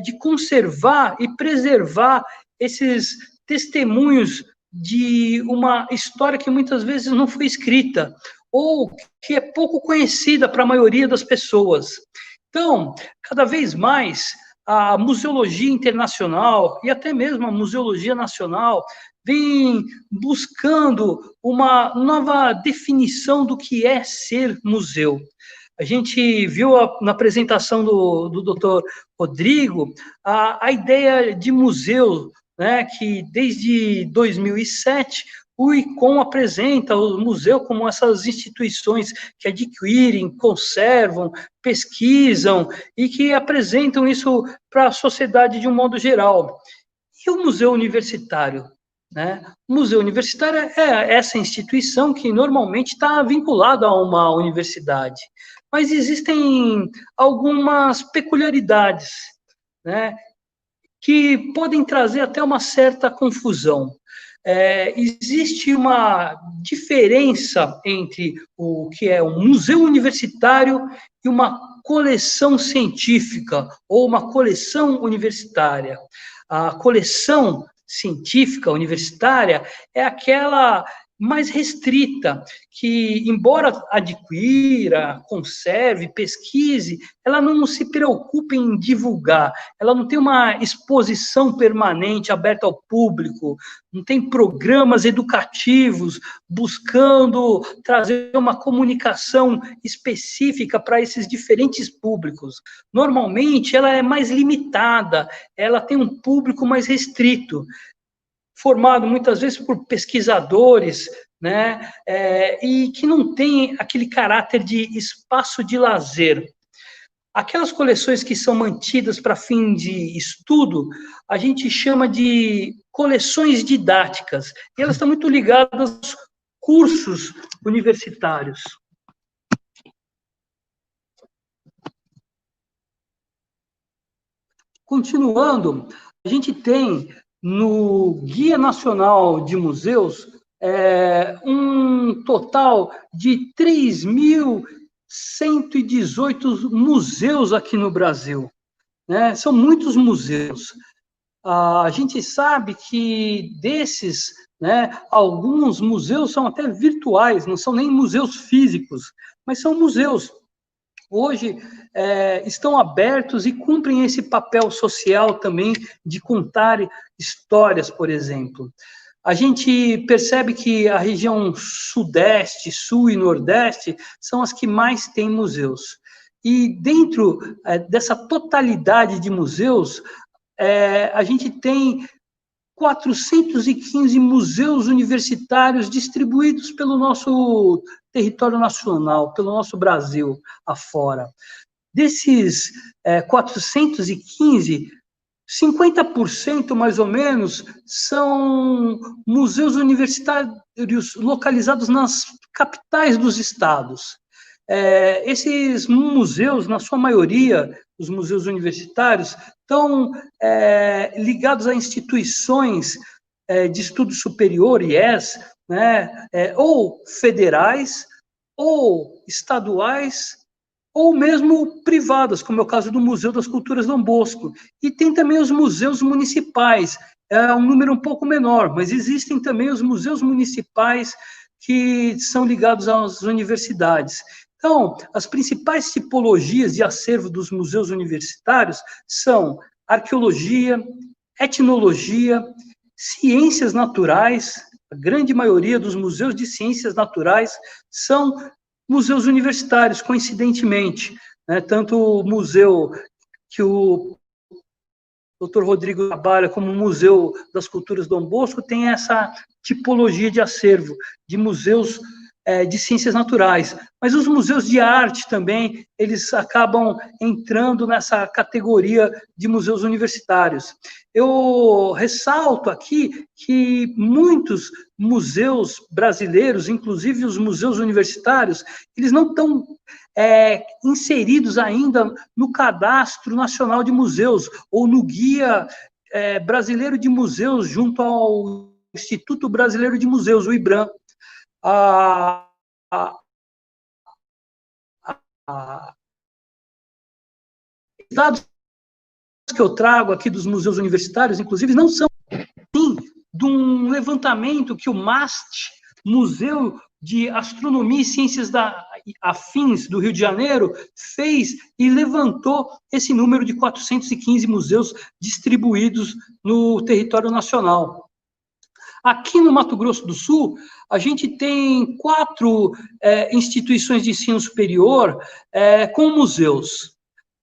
de conservar e preservar esses testemunhos de uma história que muitas vezes não foi escrita, ou que é pouco conhecida para a maioria das pessoas. Então, cada vez mais, a museologia internacional e até mesmo a museologia nacional vem buscando uma nova definição do que é ser museu. A gente viu na apresentação do Dr. Rodrigo a ideia de museu, né, que desde 2007 o ICOM apresenta o museu como essas instituições que adquirem, conservam, pesquisam e que apresentam isso para a sociedade de um modo geral. E o museu universitário? O museu universitário é essa instituição que normalmente está vinculada a uma universidade, mas existem algumas peculiaridades, que podem trazer até uma certa confusão. Existe uma diferença entre o que é um museu universitário e uma coleção científica ou uma coleção universitária. A coleção científica universitária é aquela mais restrita, que, embora adquira, conserve, pesquise, ela não se preocupa em divulgar, ela não tem uma exposição permanente aberta ao público, não tem programas educativos buscando trazer uma comunicação específica para esses diferentes públicos. Normalmente, ela é mais limitada, ela tem um público mais restrito, formado muitas vezes por pesquisadores, e que não tem aquele caráter de espaço de lazer. Aquelas coleções que são mantidas para fim de estudo, a gente chama de coleções didáticas, e elas estão muito ligadas aos cursos universitários. Continuando, a gente tem no Guia Nacional de Museus um total de 3.118 museus aqui no Brasil, né? São muitos museus. A gente sabe que desses, né, alguns museus são até virtuais, não são nem museus físicos, mas são museus. Hoje estão abertos e cumprem esse papel social também de contar histórias, por exemplo. A gente percebe que a região Sudeste, Sul e Nordeste são as que mais têm museus. E dentro dessa totalidade de museus, a gente tem 415 museus universitários distribuídos pelo nosso território nacional, pelo nosso Brasil afora. Desses 415, 50% mais ou menos são museus universitários localizados nas capitais dos estados. Esses museus, na sua maioria, os museus universitários, estão ligados a instituições de estudo superior, IES, né, ou federais, ou estaduais, ou mesmo privadas, como é o caso do Museu das Culturas Dom Bosco. E tem também os museus municipais, um número um pouco menor, mas existem também os museus municipais que são ligados às universidades. Então, as principais tipologias de acervo dos museus universitários são arqueologia, etnologia, ciências naturais. A grande maioria dos museus de ciências naturais são museus universitários, coincidentemente, né? Tanto o museu que o Dr. Rodrigo trabalha como o Museu das Culturas Dom Bosco tem essa tipologia de acervo, de museus de ciências naturais. Mas os museus de arte também, eles acabam entrando nessa categoria de museus universitários. Eu ressalto aqui que muitos museus brasileiros, inclusive os museus universitários, eles não estão inseridos ainda no Cadastro Nacional de Museus, ou no Guia Brasileiro de Museus, junto ao Instituto Brasileiro de Museus, o IBRAM. Dados que eu trago aqui dos museus universitários, inclusive, não são sim, de um levantamento que o MAST, Museu de Astronomia e Ciências Afins do Rio de Janeiro, fez e levantou esse número de 415 museus distribuídos no território nacional. Aqui no Mato Grosso do Sul, a gente tem 4 instituições de ensino superior com museus.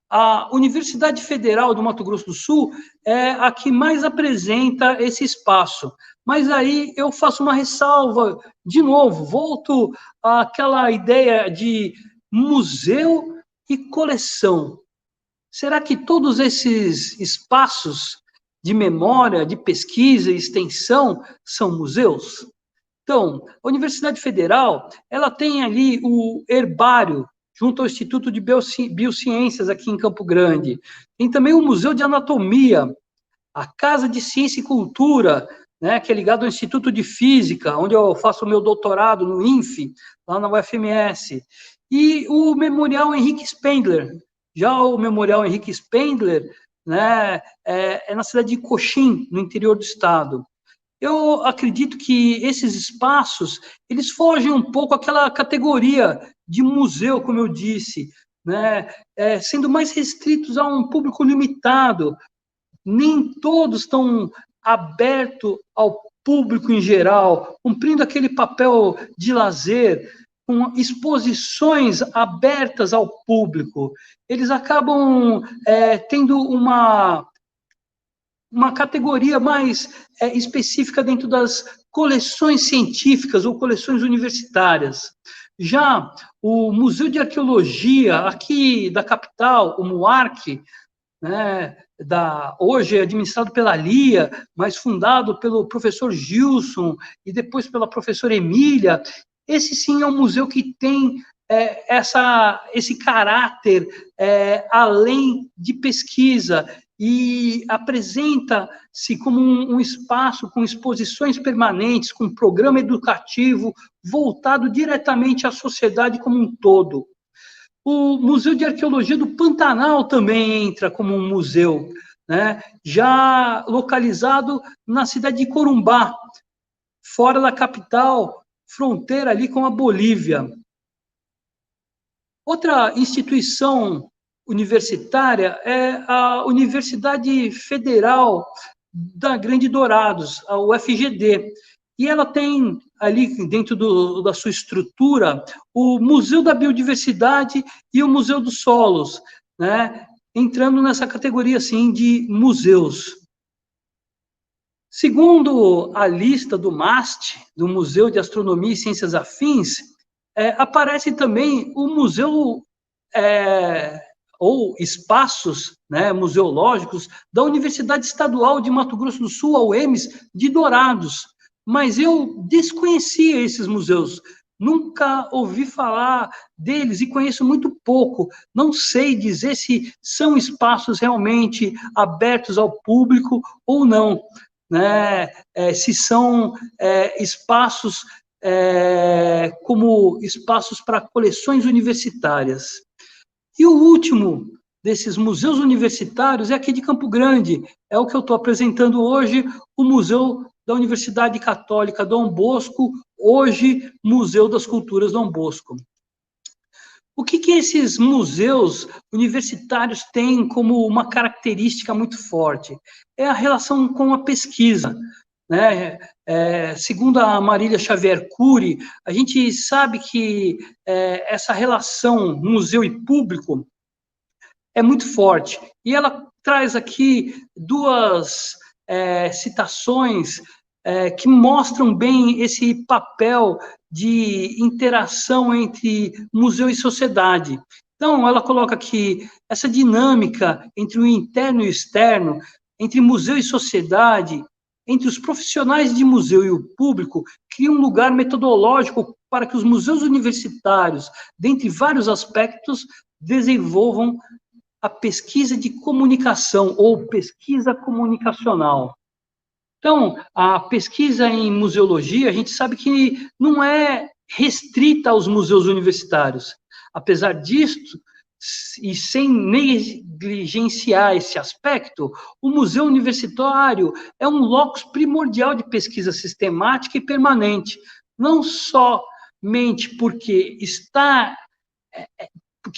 A Universidade Federal do Mato Grosso do Sul é a que mais apresenta esse espaço. Mas aí eu faço uma ressalva, de novo, volto àquela ideia de museu e coleção. Será que todos esses espaços de memória, de pesquisa e extensão são museus? Então, a Universidade Federal, ela tem ali o herbário, junto ao Instituto de Biociências, aqui em Campo Grande. Tem também o Museu de Anatomia, a Casa de Ciência e Cultura, né, que é ligado ao Instituto de Física, onde eu faço o meu doutorado no INF, lá na UFMS. E o Memorial Henrique Spengler. Já o Memorial Henrique Spengler, né, é na cidade de Coxim, no interior do estado. Eu acredito que esses espaços, eles fogem um pouco àquela categoria de museu, como eu disse, né, sendo mais restritos a um público limitado. Nem todos estão abertos ao público em geral, cumprindo aquele papel de lazer, com exposições abertas ao público. Eles acabam tendo uma categoria mais específica dentro das coleções científicas ou coleções universitárias. Já o Museu de Arqueologia, aqui da capital, o MUARC, né, hoje é administrado pela Lia, mas fundado pelo professor Gilson e depois pela professora Emília, esse sim é um museu que tem esse caráter além de pesquisa. e apresenta-se como um espaço com exposições permanentes, com um programa educativo voltado diretamente à sociedade como um todo. O Museu de Arqueologia do Pantanal também entra como um museu, né? Já localizado na cidade de Corumbá, fora da capital, fronteira ali com a Bolívia. Outra instituição universitária é a Universidade Federal da Grande Dourados, a UFGD. E ela tem ali dentro da sua estrutura o Museu da Biodiversidade e o Museu dos Solos, né? Entrando nessa categoria assim de museus. Segundo a lista do MAST, do Museu de Astronomia e Ciências Afins, aparece também o museu ou espaços, né, museológicos da Universidade Estadual de Mato Grosso do Sul, a UEMS, de Dourados. Mas eu desconhecia esses museus, nunca ouvi falar deles e conheço muito pouco. Não sei dizer se são espaços realmente abertos ao público ou não, né? Se são espaços como espaços para coleções universitárias. E o último desses museus universitários é aqui de Campo Grande, é o que eu estou apresentando hoje, o Museu da Universidade Católica Dom Bosco, hoje Museu das Culturas Dom Bosco. O que esses museus universitários têm como uma característica muito forte? É a relação com a pesquisa, né? Segundo a Marília Xavier Cury, a gente sabe que essa relação museu e público é muito forte. E ela traz aqui duas citações que mostram bem esse papel de interação entre museu e sociedade. Então, ela coloca aqui essa dinâmica entre o interno e o externo, entre museu e sociedade, entre os profissionais de museu e o público, cria um lugar metodológico para que os museus universitários, dentre vários aspectos, desenvolvam a pesquisa de comunicação ou pesquisa comunicacional. Então, a pesquisa em museologia, a gente sabe que não é restrita aos museus universitários. Apesar disso, e sem negligenciar esse aspecto, o museu universitário é um locus primordial de pesquisa sistemática e permanente, não somente porque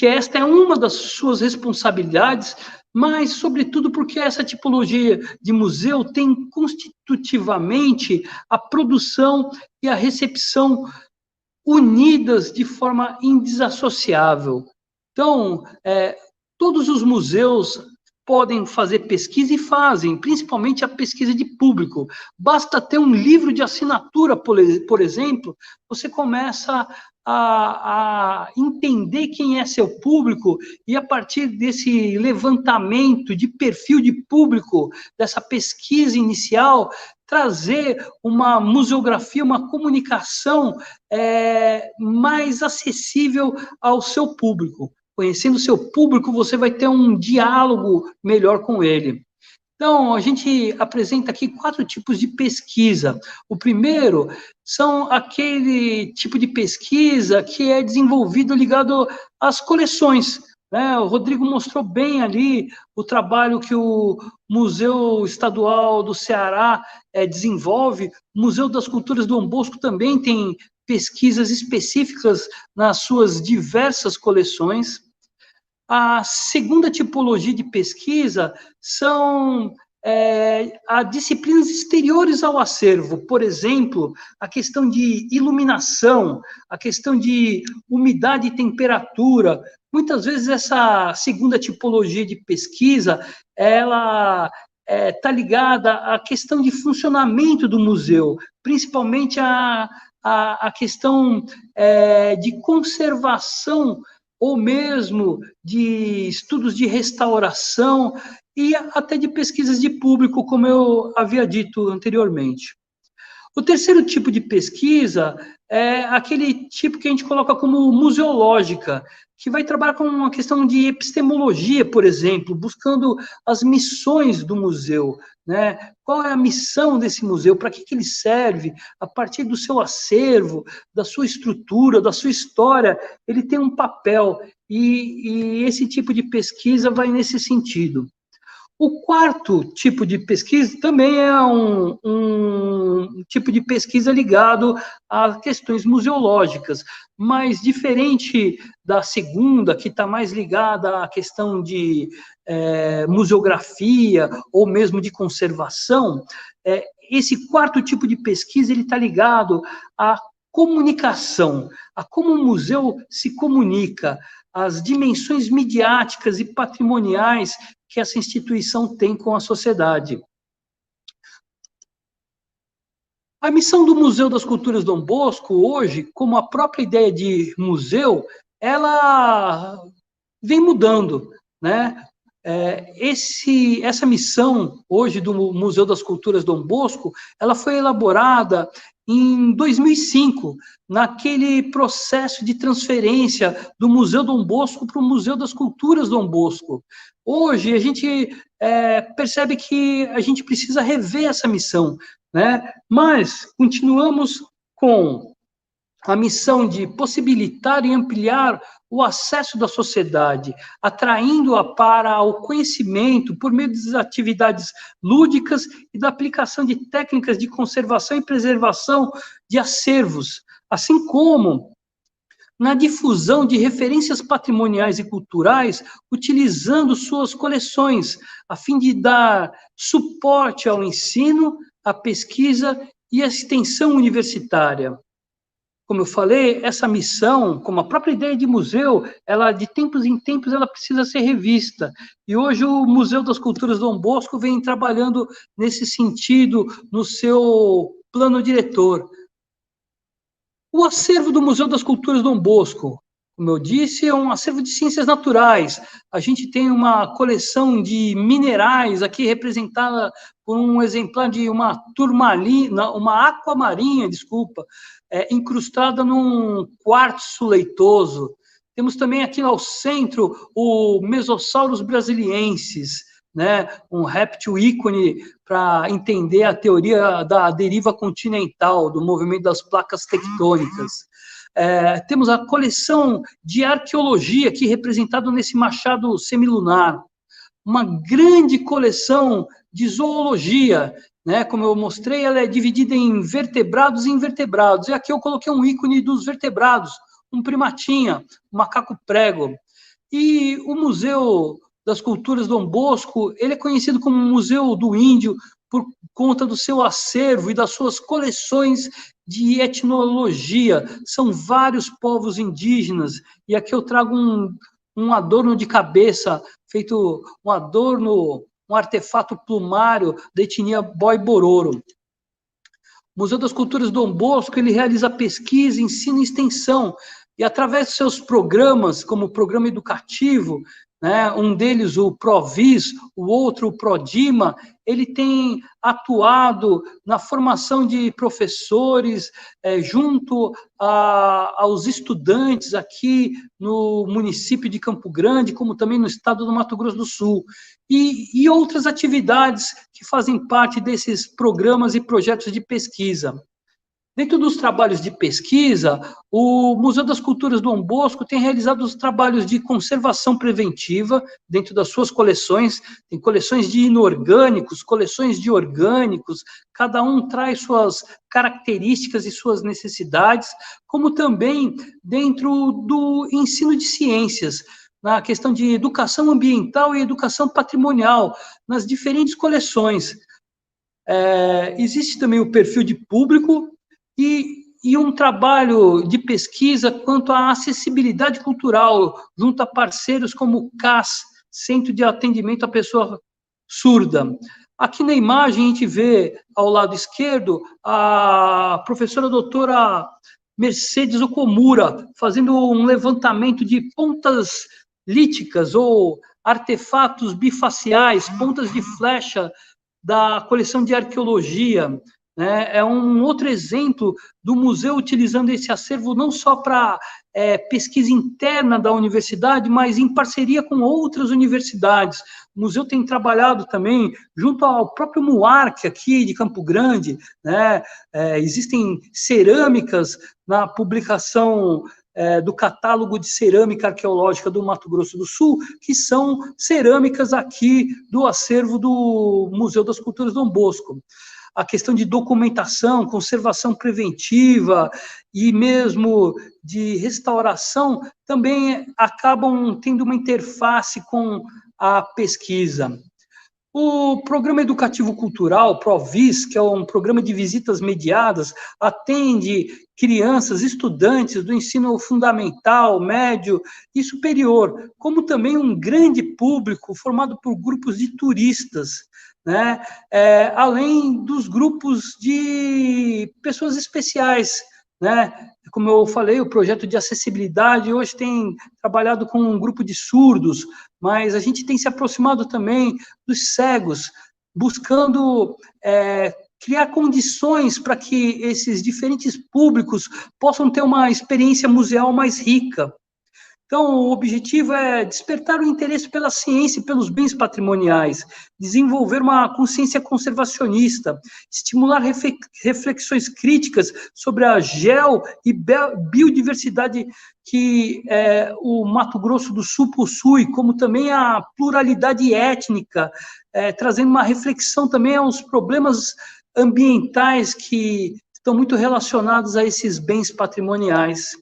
esta é uma das suas responsabilidades, mas, sobretudo, porque essa tipologia de museu tem constitutivamente a produção e a recepção unidas de forma indesassociável. Então, todos os museus podem fazer pesquisa e fazem, principalmente a pesquisa de público. Basta ter um livro de assinatura, por exemplo, você começa a entender quem é seu público e, a partir desse levantamento de perfil de público, dessa pesquisa inicial, trazer uma museografia, uma comunicação mais acessível ao seu público. Conhecendo o seu público, você vai ter um diálogo melhor com ele. Então, a gente apresenta aqui 4 tipos de pesquisa. O primeiro são aquele tipo de pesquisa que é desenvolvido ligado às coleções, né? O Rodrigo mostrou bem ali o trabalho que o Museu Estadual do Ceará desenvolve. O Museu das Culturas do Dom Bosco também tem pesquisas específicas nas suas diversas coleções. A segunda tipologia de pesquisa são as disciplinas exteriores ao acervo, por exemplo, a questão de iluminação, a questão de umidade e temperatura. Muitas vezes essa segunda tipologia de pesquisa, ela está ligada à questão de funcionamento do museu, principalmente a questão de conservação ou mesmo de estudos de restauração e até de pesquisas de público, como eu havia dito anteriormente. O terceiro tipo de pesquisa é aquele tipo que a gente coloca como museológica, que vai trabalhar com uma questão de epistemologia, por exemplo, buscando as missões do museu, né? Qual é a missão desse museu, para que ele serve, a partir do seu acervo, da sua estrutura, da sua história, ele tem um papel, e esse tipo de pesquisa vai nesse sentido. O quarto tipo de pesquisa também é um tipo de pesquisa ligado a questões museológicas, mas diferente da segunda, que está mais ligada à questão de museografia ou mesmo de conservação, esse quarto tipo de pesquisa ele está ligado à comunicação, a como o museu se comunica, as dimensões midiáticas e patrimoniais que essa instituição tem com a sociedade. A missão do Museu das Culturas Dom Bosco, hoje, como a própria ideia de museu, ela vem mudando, né? Essa missão, hoje, do Museu das Culturas Dom Bosco, ela foi elaborada em 2005, naquele processo de transferência do Museu Dom Bosco para o Museu das Culturas Dom Bosco. Hoje, a gente percebe que a gente precisa rever essa missão, né? Mas continuamos com a missão de possibilitar e ampliar o acesso da sociedade, atraindo-a para o conhecimento por meio das atividades lúdicas e da aplicação de técnicas de conservação e preservação de acervos, assim como na difusão de referências patrimoniais e culturais, utilizando suas coleções, a fim de dar suporte ao ensino, à pesquisa e à extensão universitária. Como eu falei, essa missão, como a própria ideia de museu, ela de tempos em tempos ela precisa ser revista. E hoje o Museu das Culturas Dom Bosco vem trabalhando nesse sentido no seu plano diretor. O acervo do Museu das Culturas Dom Bosco, como eu disse, é um acervo de ciências naturais. A gente tem uma coleção de minerais aqui representada por um exemplar de uma turmalina, uma aquamarinha, desculpa, incrustada num quartzo leitoso. Temos também aqui ao centro o Mesosaurus brasiliensis, né, um réptil ícone para entender a teoria da deriva continental, do movimento das placas tectônicas. Temos a coleção de arqueologia aqui representada nesse machado semilunar, uma grande coleção de zoologia, né? Como eu mostrei, ela é dividida em vertebrados e invertebrados, e aqui eu coloquei um ícone dos vertebrados, um primatinha, um macaco prego. E o Museu das Culturas Dom Bosco, ele é conhecido como Museu do Índio por conta do seu acervo e das suas coleções de etnologia. São vários povos indígenas, e aqui eu trago um adorno de cabeça, feito um adorno, um artefato plumário da etnia Boi-Bororo. O Museu das Culturas Dom Bosco, ele realiza pesquisa, ensino e extensão, e através de seus programas, como o programa educativo, né, um deles o Provis, o outro o Prodima, ele tem atuado na formação de professores junto aos estudantes aqui no município de Campo Grande, como também no estado do Mato Grosso do Sul, e outras atividades que fazem parte desses programas e projetos de pesquisa. Dentro dos trabalhos de pesquisa, o Museu das Culturas Dom Bosco tem realizado os trabalhos de conservação preventiva dentro das suas coleções. Tem coleções de inorgânicos, coleções de orgânicos, cada um traz suas características e suas necessidades, como também dentro do ensino de ciências, na questão de educação ambiental e educação patrimonial, nas diferentes coleções. Existe também o perfil de público, e um trabalho de pesquisa quanto à acessibilidade cultural, junto a parceiros como o CAS, Centro de Atendimento à Pessoa Surda. Aqui na imagem a gente vê, ao lado esquerdo, a professora doutora Mercedes Okomura, fazendo um levantamento de pontas líticas ou artefatos bifaciais, pontas de flecha da coleção de arqueologia, né? É um outro exemplo do museu utilizando esse acervo não só para pesquisa interna da universidade, mas em parceria com outras universidades. O museu tem trabalhado também junto ao próprio MUARC aqui de Campo Grande, né? Existem cerâmicas na publicação do catálogo de cerâmica arqueológica do Mato Grosso do Sul, que são cerâmicas aqui do acervo do Museu das Culturas Dom Bosco. A questão de documentação, conservação preventiva e mesmo de restauração também acabam tendo uma interface com a pesquisa. O Programa Educativo Cultural, PROVIS, que é um programa de visitas mediadas, atende crianças, estudantes do ensino fundamental, médio e superior, como também um grande público formado por grupos de turistas, né? Além dos grupos de pessoas especiais, né? Como eu falei, o projeto de acessibilidade hoje tem trabalhado com um grupo de surdos, mas a gente tem se aproximado também dos cegos, buscando criar condições para que esses diferentes públicos possam ter uma experiência museal mais rica. Então, o objetivo é despertar o interesse pela ciência e pelos bens patrimoniais, desenvolver uma consciência conservacionista, estimular reflexões críticas sobre a e biodiversidade que o Mato Grosso do Sul possui, como também a pluralidade étnica, trazendo uma reflexão também aos problemas ambientais que estão muito relacionados a esses bens patrimoniais.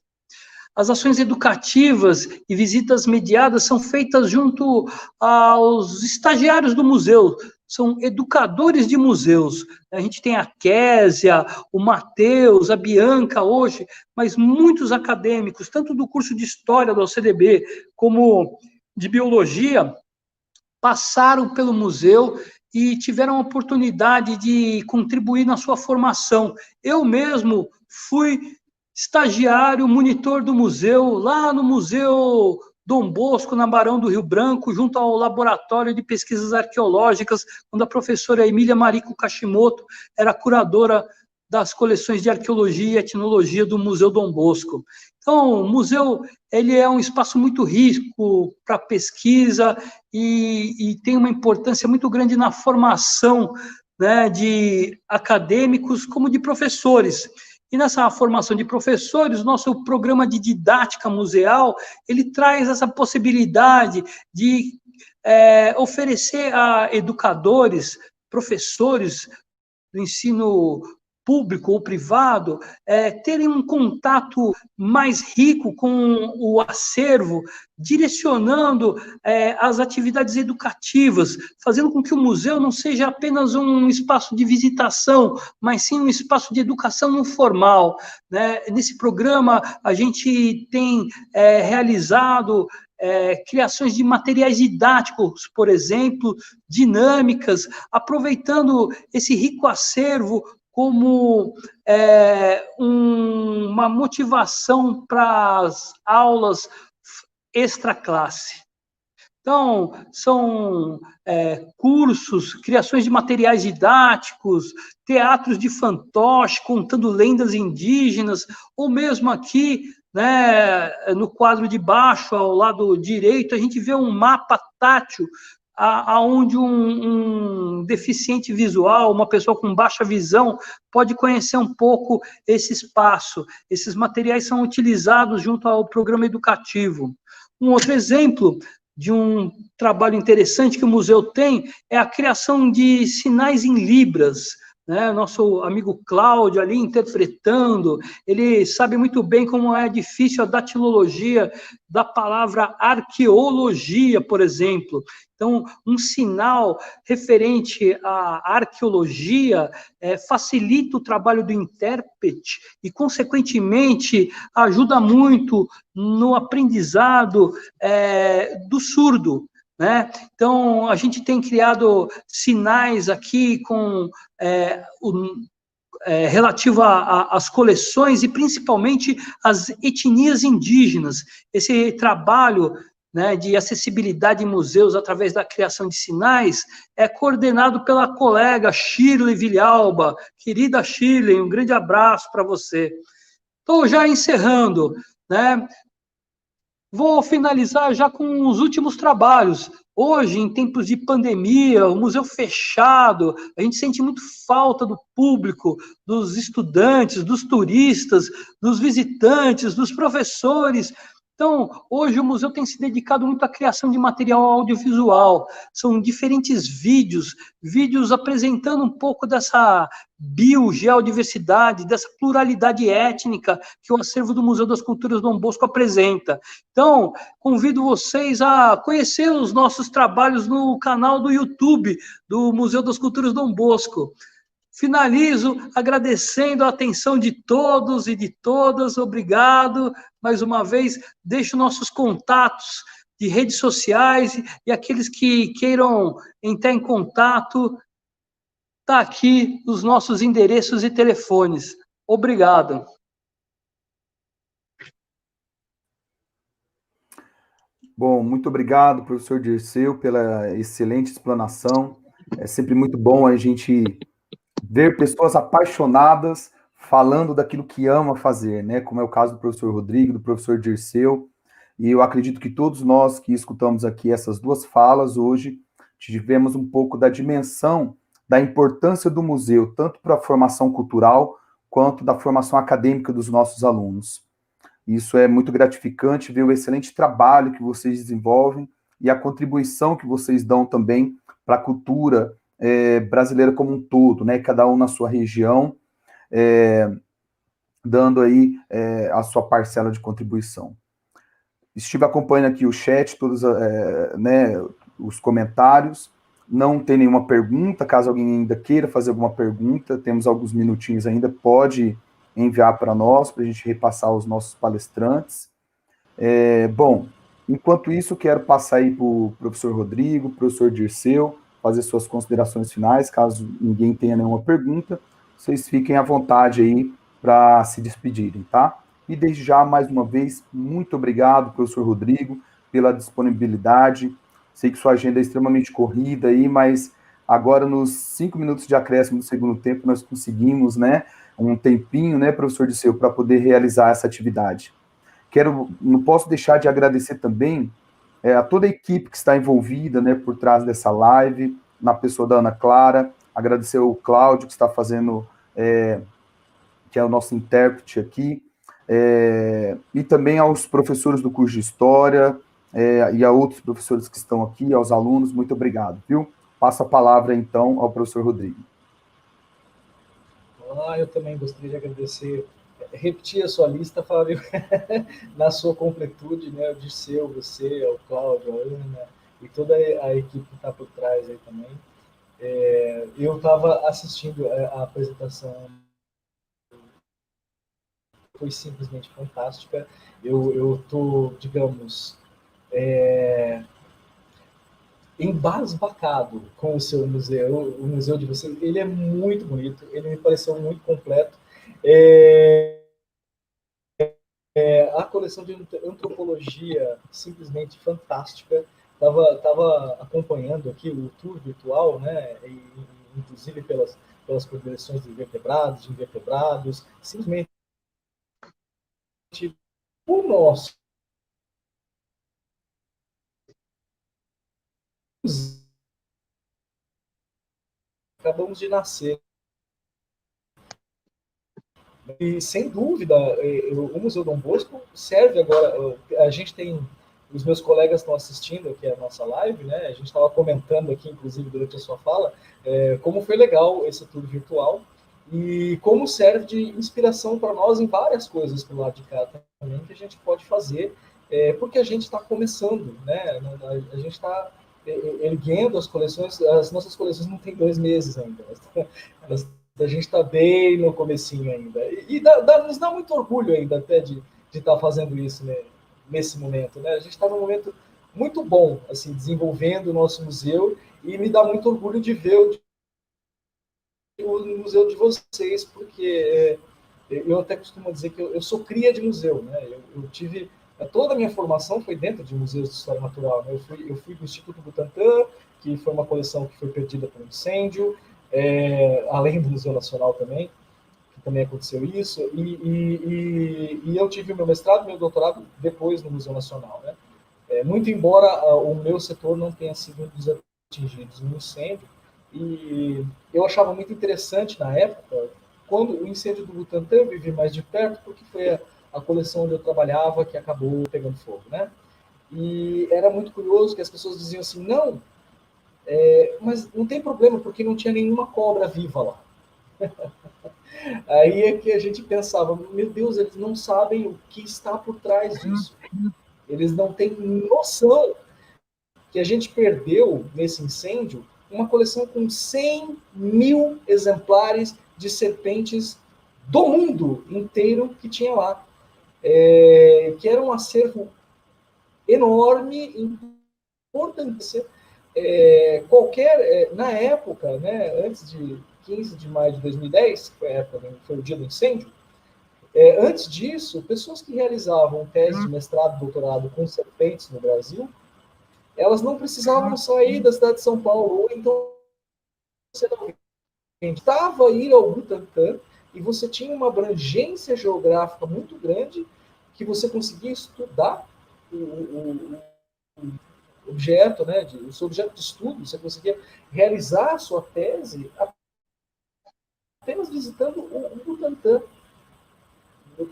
As ações educativas e visitas mediadas são feitas junto aos estagiários do museu, são educadores de museus. A gente tem a Késia, o Matheus, a Bianca hoje, mas muitos acadêmicos, tanto do curso de História da UCDB, como de Biologia, passaram pelo museu e tiveram a oportunidade de contribuir na sua formação. Eu mesmo fui estagiário, monitor do museu, lá no Museu Dom Bosco, na Barão do Rio Branco, junto ao Laboratório de Pesquisas Arqueológicas, quando a professora Emília Mariko Kashimoto era curadora das coleções de arqueologia e etnologia do Museu Dom Bosco. Então, o museu ele é um espaço muito rico para pesquisa e tem uma importância muito grande na formação, né, de acadêmicos como de professores. E nessa formação de professores, nosso programa de didática museal, ele traz essa possibilidade de oferecer a educadores, professores do ensino público ou privado, terem um contato mais rico com o acervo, direcionando as atividades educativas, fazendo com que o museu não seja apenas um espaço de visitação, mas sim um espaço de educação não formal, né? Nesse programa, a gente tem realizado criações de materiais didáticos, por exemplo, dinâmicas, aproveitando esse rico acervo como uma motivação para as aulas extra classe. Então, são cursos, criações de materiais didáticos, teatros de fantoche, contando lendas indígenas, ou mesmo aqui, né, no quadro de baixo, ao lado direito, a gente vê um mapa tátil, aonde um deficiente visual, uma pessoa com baixa visão, pode conhecer um pouco esse espaço. Esses materiais são utilizados junto ao programa educativo. Um outro exemplo de um trabalho interessante que o museu tem é a criação de sinais em libras, né? Nosso amigo Cláudio ali interpretando, ele sabe muito bem como é difícil a datilologia da palavra arqueologia, por exemplo. Então, um sinal referente à arqueologia facilita o trabalho do intérprete e, consequentemente, ajuda muito no aprendizado do surdo, né? Então, a gente tem criado sinais aqui com relativo às coleções e, principalmente, às etnias indígenas. Esse trabalho né, de acessibilidade em museus através da criação de sinais, é coordenado pela colega Shirley Villalba. Querida Shirley, um grande abraço para você. Estou já encerrando, né? Vou finalizar já com os últimos trabalhos. Hoje, em tempos de pandemia, o museu fechado, a gente sente muito falta do público, dos estudantes, dos turistas, dos visitantes, dos professores. Então, hoje o museu tem se dedicado muito à criação de material audiovisual. São diferentes vídeos apresentando um pouco dessa biogeodiversidade, dessa pluralidade étnica que o acervo do Museu das Culturas Dom Bosco apresenta. Então, convido vocês a conhecer os nossos trabalhos no canal do YouTube do Museu das Culturas Dom Bosco. Finalizo agradecendo a atenção de todos e de todas. Obrigado. Mais uma vez, deixo nossos contatos de redes sociais e aqueles que queiram entrar em contato, está aqui os nossos endereços e telefones. Obrigado. Bom, muito obrigado, professor Dirceu, pela excelente explanação. É sempre muito bom a gente ver pessoas apaixonadas falando daquilo que ama fazer, né? Como é o caso do professor Rodrigo, do professor Dirceu. E eu acredito que todos nós que escutamos aqui essas duas falas hoje tivemos um pouco da dimensão da importância do museu, tanto para a formação cultural quanto da formação acadêmica dos nossos alunos. Isso é muito gratificante ver o excelente trabalho que vocês desenvolvem e a contribuição que vocês dão também para a cultura brasileira como um todo, né? Cada um na sua região, dando aí a sua parcela de contribuição. Estive acompanhando aqui o chat, todos né, os comentários. Não tem nenhuma pergunta. Caso alguém ainda queira fazer alguma pergunta, temos alguns minutinhos ainda, pode enviar para nós, para a gente repassar aos nossos palestrantes. Bom, enquanto isso, quero passar aí para o professor Rodrigo, professor Dirceu, fazer suas considerações finais. Caso ninguém tenha nenhuma pergunta, vocês fiquem à vontade aí para se despedirem, tá? E desde já, mais uma vez, muito obrigado, professor Rodrigo, pela disponibilidade. Sei que sua agenda é extremamente corrida aí, mas agora nos 5 minutos de acréscimo do segundo tempo, nós conseguimos, né, um tempinho, né, professor Dirceu, para poder realizar essa atividade. Não posso deixar de agradecer também a toda a equipe que está envolvida, né, por trás dessa live, na pessoa da Ana Clara, agradecer ao Cláudio, que está fazendo, que é o nosso intérprete aqui, e também aos professores do curso de História, e a outros professores que estão aqui, aos alunos, muito obrigado, viu? Passo a palavra, então, ao professor Rodrigo. Eu também gostaria de agradecer, repetir a sua lista, Fábio, na sua completude, né, o Dirceu, você, o Cláudio, a Ana, e toda a equipe que está por trás aí também. Eu estava assistindo a apresentação, foi simplesmente fantástica. Eu estou, digamos, embasbacado com o seu museu, o museu de vocês. Ele é muito bonito, ele me pareceu muito completo. A coleção de antropologia, simplesmente fantástica. Estava acompanhando aqui o tour virtual, né? E, inclusive pelas coleções de invertebrados, simplesmente o nosso acabamos de nascer. E, sem dúvida, o Museu Dom Bosco serve agora. A gente tem, os meus colegas estão assistindo aqui a nossa live, né? A gente estava comentando aqui, inclusive, durante a sua fala, como foi legal esse tour virtual e como serve de inspiração para nós em várias coisas do lado de cá também que a gente pode fazer, porque a gente está começando, né? A gente está erguendo as coleções, as nossas coleções não tem 2 meses ainda, a gente está bem no comecinho ainda. E nos dá muito orgulho ainda até de estar fazendo isso, né, nesse momento. Né? A gente está num momento muito bom, assim, desenvolvendo o nosso museu, e me dá muito orgulho de ver o museu de vocês, porque eu até costumo dizer que eu sou cria de museu. Né? Eu tive Toda a minha formação foi dentro de museus de história natural, né? Eu fui do Instituto Butantan, que foi uma coleção que foi perdida por um incêndio, além do Museu Nacional também, que também aconteceu isso, e eu tive o meu mestrado e meu doutorado depois no Museu Nacional, né? Muito embora o meu setor não tenha sido um dos atingidos no incêndio, e eu achava muito interessante na época, quando o incêndio do Butantã eu vivi mais de perto, porque foi a coleção onde eu trabalhava que acabou pegando fogo, né? E era muito curioso que as pessoas diziam assim, não, mas não tem problema, porque não tinha nenhuma cobra viva lá. Aí é que a gente pensava, meu Deus, eles não sabem o que está por trás disso. Eles não têm noção que a gente perdeu nesse incêndio uma coleção com 100 mil exemplares de serpentes do mundo inteiro que tinha lá. Que era um acervo enorme, importante. Na época, né, antes de 15 de maio de 2010, que foi a época, foi o dia do incêndio, antes disso, pessoas que realizavam tese de mestrado, doutorado com serpentes no Brasil, elas não precisavam sair da cidade de São Paulo, ou então você não estava a ir ao Butantã e você tinha uma abrangência geográfica muito grande que você conseguia estudar o objeto, né, o seu objeto de estudo, você conseguia realizar a sua tese apenas visitando o Butantã,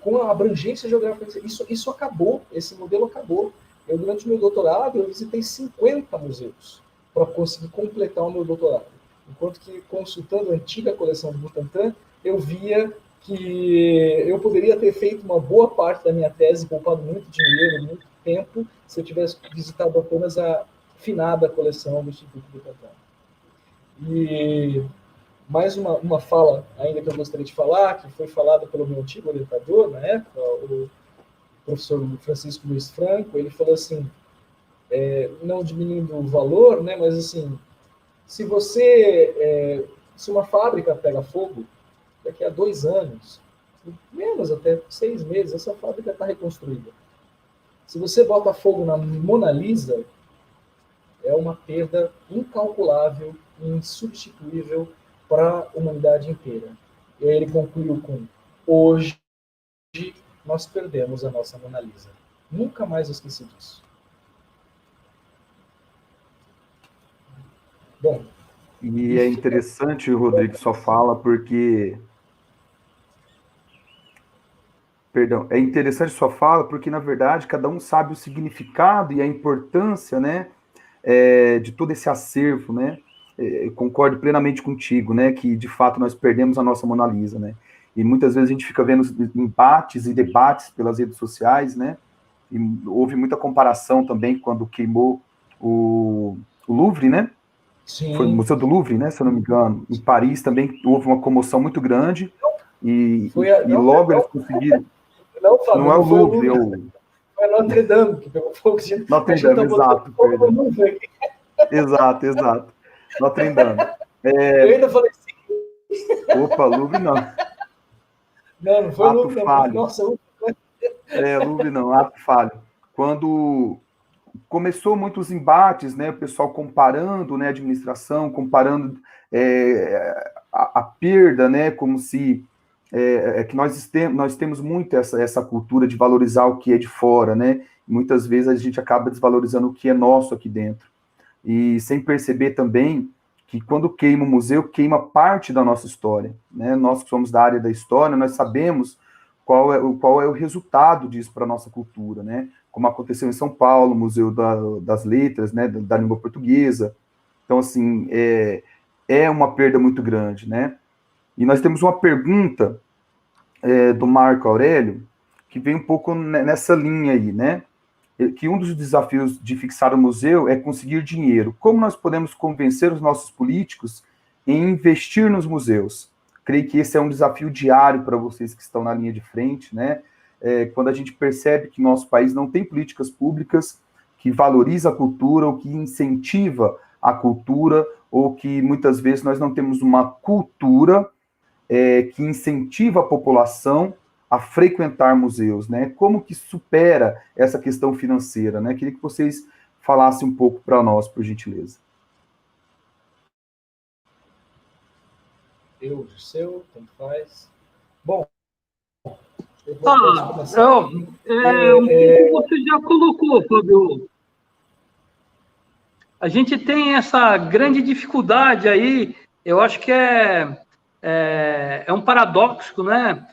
com a abrangência geográfica. Isso acabou, esse modelo acabou. Eu, durante o meu doutorado, eu visitei 50 museus para conseguir completar o meu doutorado. Enquanto que, consultando a antiga coleção do Butantã, eu via que eu poderia ter feito uma boa parte da minha tese, poupado muito dinheiro, muito tempo, se eu tivesse visitado apenas a finada coleção do Instituto Butantã. E mais uma fala ainda que eu gostaria de falar, que foi falada pelo meu antigo orientador na época, o professor Francisco Luiz Franco. Ele falou assim, não diminuindo o valor, né, mas assim, se uma fábrica pega fogo, daqui a 2 anos, menos até 6 meses, essa fábrica está reconstruída. Se você bota fogo na Mona Lisa, é uma perda incalculável, insubstituível para a humanidade inteira. E aí ele concluiu com: hoje nós perdemos a nossa Mona Lisa. Nunca mais esqueci disso. Bom. E é interessante, Rodrigo, sua fala, porque... Perdão, é interessante sua fala, porque, na verdade, cada um sabe o significado e a importância, né, de todo esse acervo, né? Eu concordo plenamente contigo, né, que, de fato, nós perdemos a nossa Mona Lisa, né? E muitas vezes a gente fica vendo embates e debates pelas redes sociais, né? E houve muita comparação também quando queimou o Louvre, né? Sim. Foi o Museu do Louvre, né, se eu não me engano. Em Paris também houve uma comoção muito grande e logo eles conseguiram... Não, Fábio, não é o Louvre, foi Notre Dame que pegou fogo. Notre Dame, exato. Exato. Notre Dame. Eu ainda falei assim. Opa, Louvre não. Não foi ato Louvre, falho. Não. Nossa, Louvre não, ato falho. Quando começou muitos embates, né, o pessoal comparando, né, a administração, comparando a perda, né, como se que nós temos muito essa cultura de valorizar o que é de fora, né? Muitas vezes a gente acaba desvalorizando o que é nosso aqui dentro. E sem perceber também que quando queima o museu, queima parte da nossa história, né? Nós que somos da área da história, nós sabemos qual é o resultado disso para a nossa cultura, né? Como aconteceu em São Paulo, Museu das Letras, né? Da língua portuguesa. Então, assim, é uma perda muito grande, né? E nós temos uma pergunta do Marco Aurélio, que vem um pouco nessa linha aí, né? Que um dos desafios de fixar o museu é conseguir dinheiro. Como nós podemos convencer os nossos políticos em investir nos museus? Creio que esse é um desafio diário para vocês que estão na linha de frente, né? Quando a gente percebe que nosso país não tem políticas públicas que valoriza a cultura ou que incentiva a cultura, ou que muitas vezes nós não temos uma cultura que incentiva a população a frequentar museus, né? Como que supera essa questão financeira, né? Queria que vocês falassem um pouco para nós, por gentileza. Eu, seu, tanto faz. Bom, eu posso começar. Um pouco você já colocou, Fábio. A gente tem essa grande dificuldade aí, eu acho que é um paradoxo, né?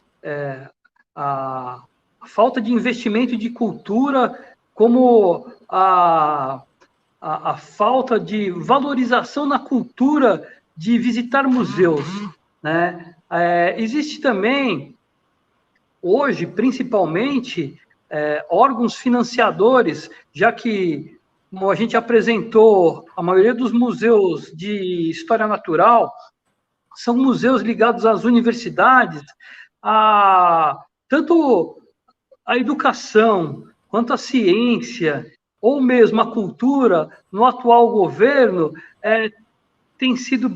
A falta de investimento de cultura, como a falta de valorização na cultura de visitar museus, né? Existe também, hoje, principalmente, órgãos financiadores, já que, como a gente apresentou, a maioria dos museus de história natural são museus ligados às universidades, tanto a educação quanto a ciência, ou mesmo a cultura, no atual governo, tem sido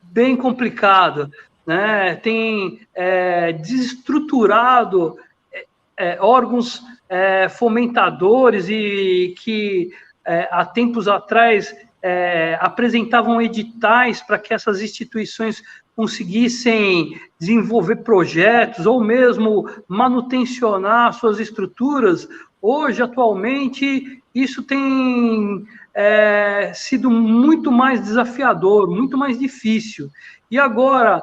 bem complicado, né? Tem desestruturado órgãos fomentadores e que há tempos atrás apresentavam editais para que essas instituições conseguissem desenvolver projetos ou mesmo manutencionar suas estruturas. Hoje, atualmente, isso tem sido muito mais desafiador, muito mais difícil. E agora,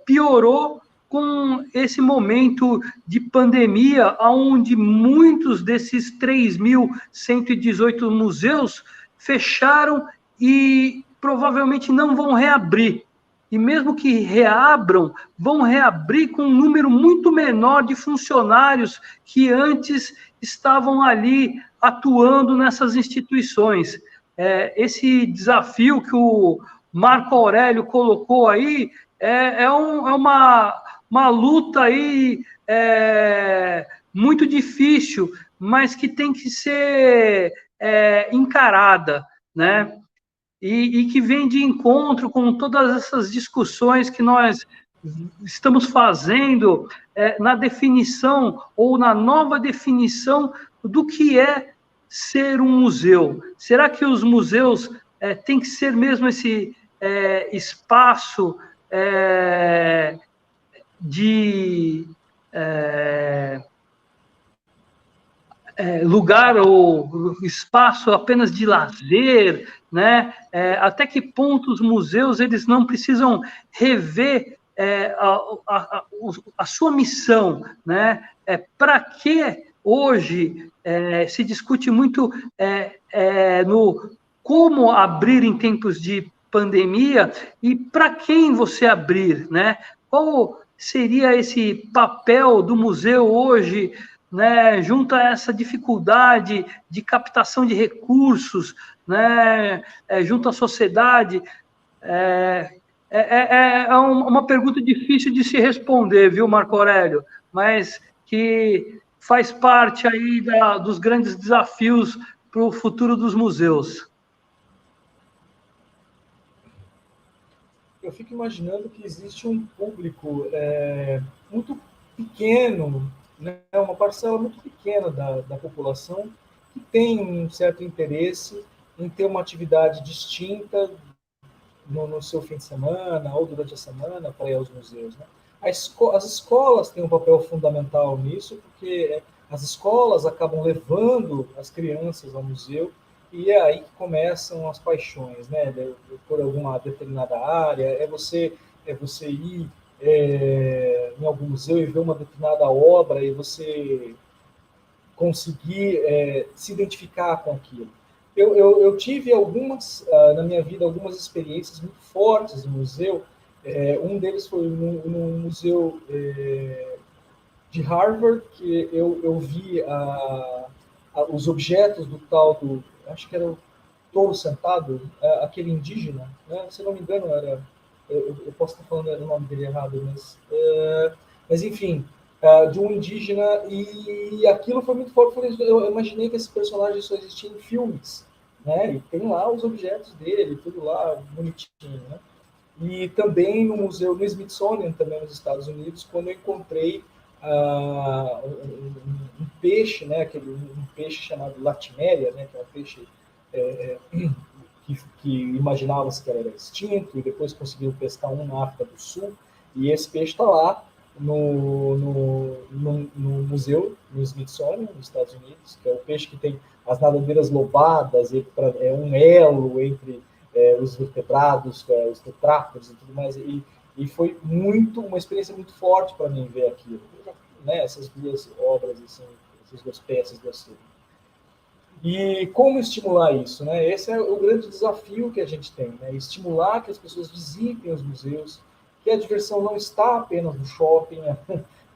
piorou com esse momento de pandemia, onde muitos desses 3.118 museus fecharam e provavelmente não vão reabrir. E mesmo que reabram, vão reabrir com um número muito menor de funcionários que antes estavam ali atuando nessas instituições. Esse desafio que o Marco Aurélio colocou aí é uma luta aí muito difícil, mas que tem que ser encarada, né? E que vem de encontro com todas essas discussões que nós estamos fazendo na definição ou na nova definição do que é ser um museu. Será que os museus têm que ser mesmo esse espaço de lugar ou espaço apenas de lazer, né? Até que ponto os museus eles não precisam rever a sua missão, né? Para que hoje se discute muito no como abrir em tempos de pandemia e para quem você abrir, né? Qual seria esse papel do museu hoje, né, junto a essa dificuldade de captação de recursos, né, junto à sociedade? Uma pergunta difícil de se responder, viu, Marco Aurélio? Mas que faz parte aí dos grandes desafios para o futuro dos museus. Eu fico imaginando que existe um público muito pequeno, né, uma parcela muito pequena da população que tem um certo interesse em ter uma atividade distinta no seu fim de semana ou durante a semana para ir aos museus, né? As escolas têm um papel fundamental nisso, porque as escolas acabam levando as crianças ao museu e é aí que começam as paixões, né? Por alguma determinada área, é você ir em algum museu e ver uma determinada obra e você conseguir se identificar com aquilo. Eu tive na minha vida, algumas experiências muito fortes no museu. Um deles foi no museu de Harvard, que eu vi os objetos do tal do, acho que era o touro sentado, aquele indígena, né? Se não me engano, eu posso estar falando o nome dele errado, mas enfim, de um indígena, e aquilo foi muito forte. Eu imaginei que esse personagem só existia em filmes, né? E tem lá os objetos dele, tudo lá bonitinho, né? E também no museu, no Smithsonian, também nos Estados Unidos, quando eu encontrei um peixe, né, um peixe chamado latiméria, né, que é um peixe que imaginava-se que era extinto, e depois conseguiram pescar um na África do Sul, e esse peixe está lá no museu, no Smithsonian, nos Estados Unidos, que é o peixe que tem as nadadeiras lobadas, é um elo entre os vertebrados, os tetrápodes e tudo mais, e foi uma experiência muito forte para mim ver aquilo, né, essas duas obras, assim, essas duas peças do acervo. E como estimular isso, né? Esse é o grande desafio que a gente tem, né? Estimular que as pessoas visitem os museus, que a diversão não está apenas no shopping,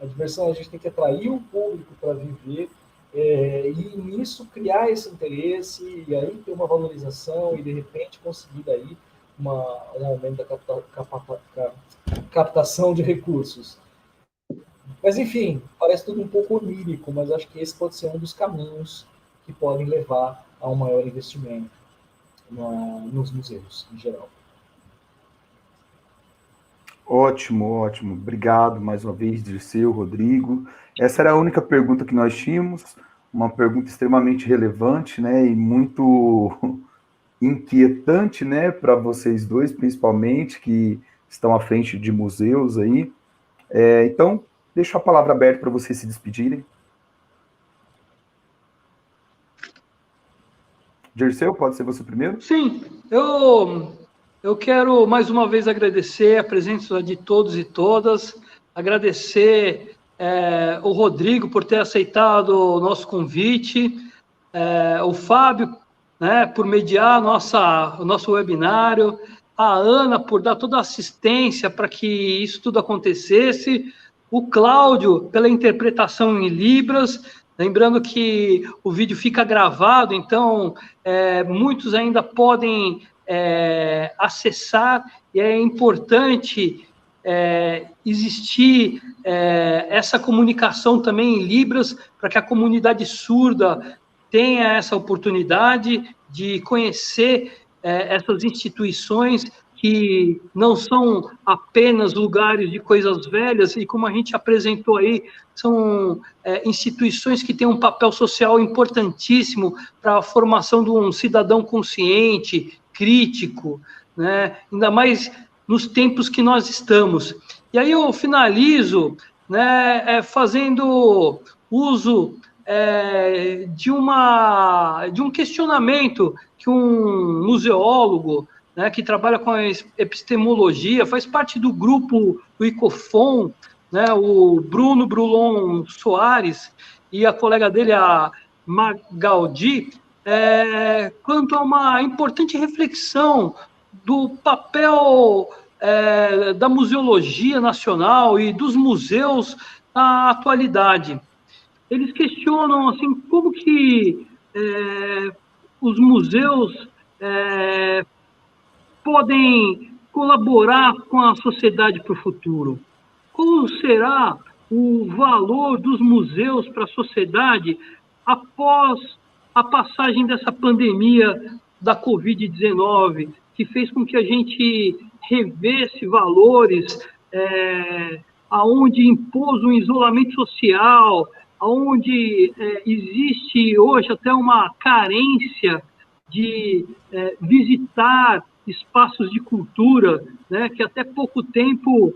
a diversão a gente tem que atrair o público para viver, e nisso criar esse interesse, e aí ter uma valorização, e de repente conseguir daí um aumento da captação de recursos. Mas, enfim, parece tudo um pouco onírico, mas acho que esse pode ser um dos caminhos que podem levar a um maior investimento nos museus, em geral. Ótimo, ótimo. Obrigado mais uma vez, Dirceu, Rodrigo. Essa era a única pergunta que nós tínhamos, uma pergunta extremamente relevante, né, e muito inquietante, né, para vocês dois, principalmente, que estão à frente de museus aí. Então, deixo a palavra aberta para vocês se despedirem. Dirceu, pode ser você primeiro? Sim, eu quero mais uma vez agradecer a presença de todos e todas, agradecer o Rodrigo por ter aceitado o nosso convite, o Fábio, né, por mediar o nosso webinário, a Ana por dar toda a assistência para que isso tudo acontecesse, o Cláudio pela interpretação em Libras, lembrando que o vídeo fica gravado, então muitos ainda podem acessar, e é importante existir essa comunicação também em Libras, para que a comunidade surda tenha essa oportunidade de conhecer essas instituições que não são apenas lugares de coisas velhas, e como a gente apresentou aí, são instituições que têm um papel social importantíssimo para a formação de um cidadão consciente, crítico, né? Ainda mais nos tempos que nós estamos. E aí eu finalizo, né, fazendo uso de um questionamento que um museólogo, né, que trabalha com a epistemologia, faz parte do grupo do ICOFON, né, o Bruno Brulon Soares e a colega dele, a Magaldi, quanto a uma importante reflexão do papel da museologia nacional e dos museus na atualidade. Eles questionam assim, como que os museus podem colaborar com a sociedade para o futuro. Qual será o valor dos museus para a sociedade após a passagem dessa pandemia da Covid-19, que fez com que a gente revesse valores, aonde impôs um isolamento social, onde existe hoje até uma carência de visitar espaços de cultura, né, que até pouco tempo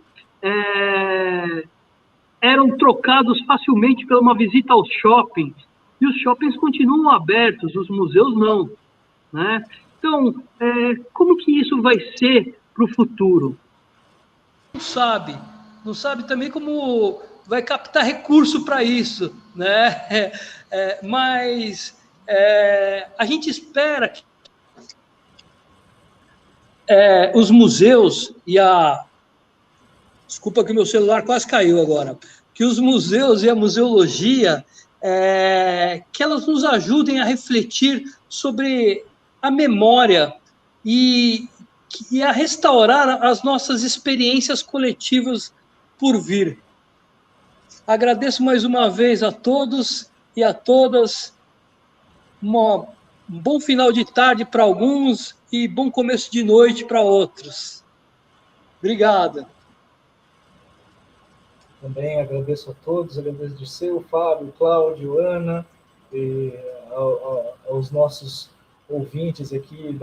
eram trocados facilmente por uma visita aos shoppings, e os shoppings continuam abertos, os museus não, né? Então, como que isso vai ser para o futuro? Não sabe também como vai captar recurso para isso, né? Mas a gente espera que os museus e desculpa que meu celular quase caiu agora. Que os museus e a museologia, que elas nos ajudem a refletir sobre a memória e a restaurar as nossas experiências coletivas por vir. Agradeço mais uma vez a todos e a todas. Um bom final de tarde para alguns e bom começo de noite para outros. Obrigado. Também agradeço a todos, agradeço de seu, Fábio, Cláudio, Ana, e aos nossos ouvintes aqui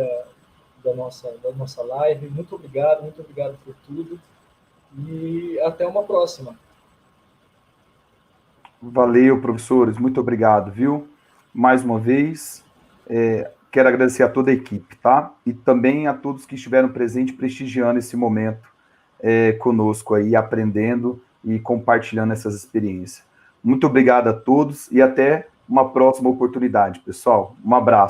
da nossa live. Muito obrigado por tudo. E até uma próxima. Valeu, professores, muito obrigado, viu? Mais uma vez, quero agradecer a toda a equipe, tá? E também a todos que estiveram presentes, prestigiando esse momento conosco aí, aprendendo e compartilhando essas experiências. Muito obrigado a todos e até uma próxima oportunidade, pessoal. Um abraço.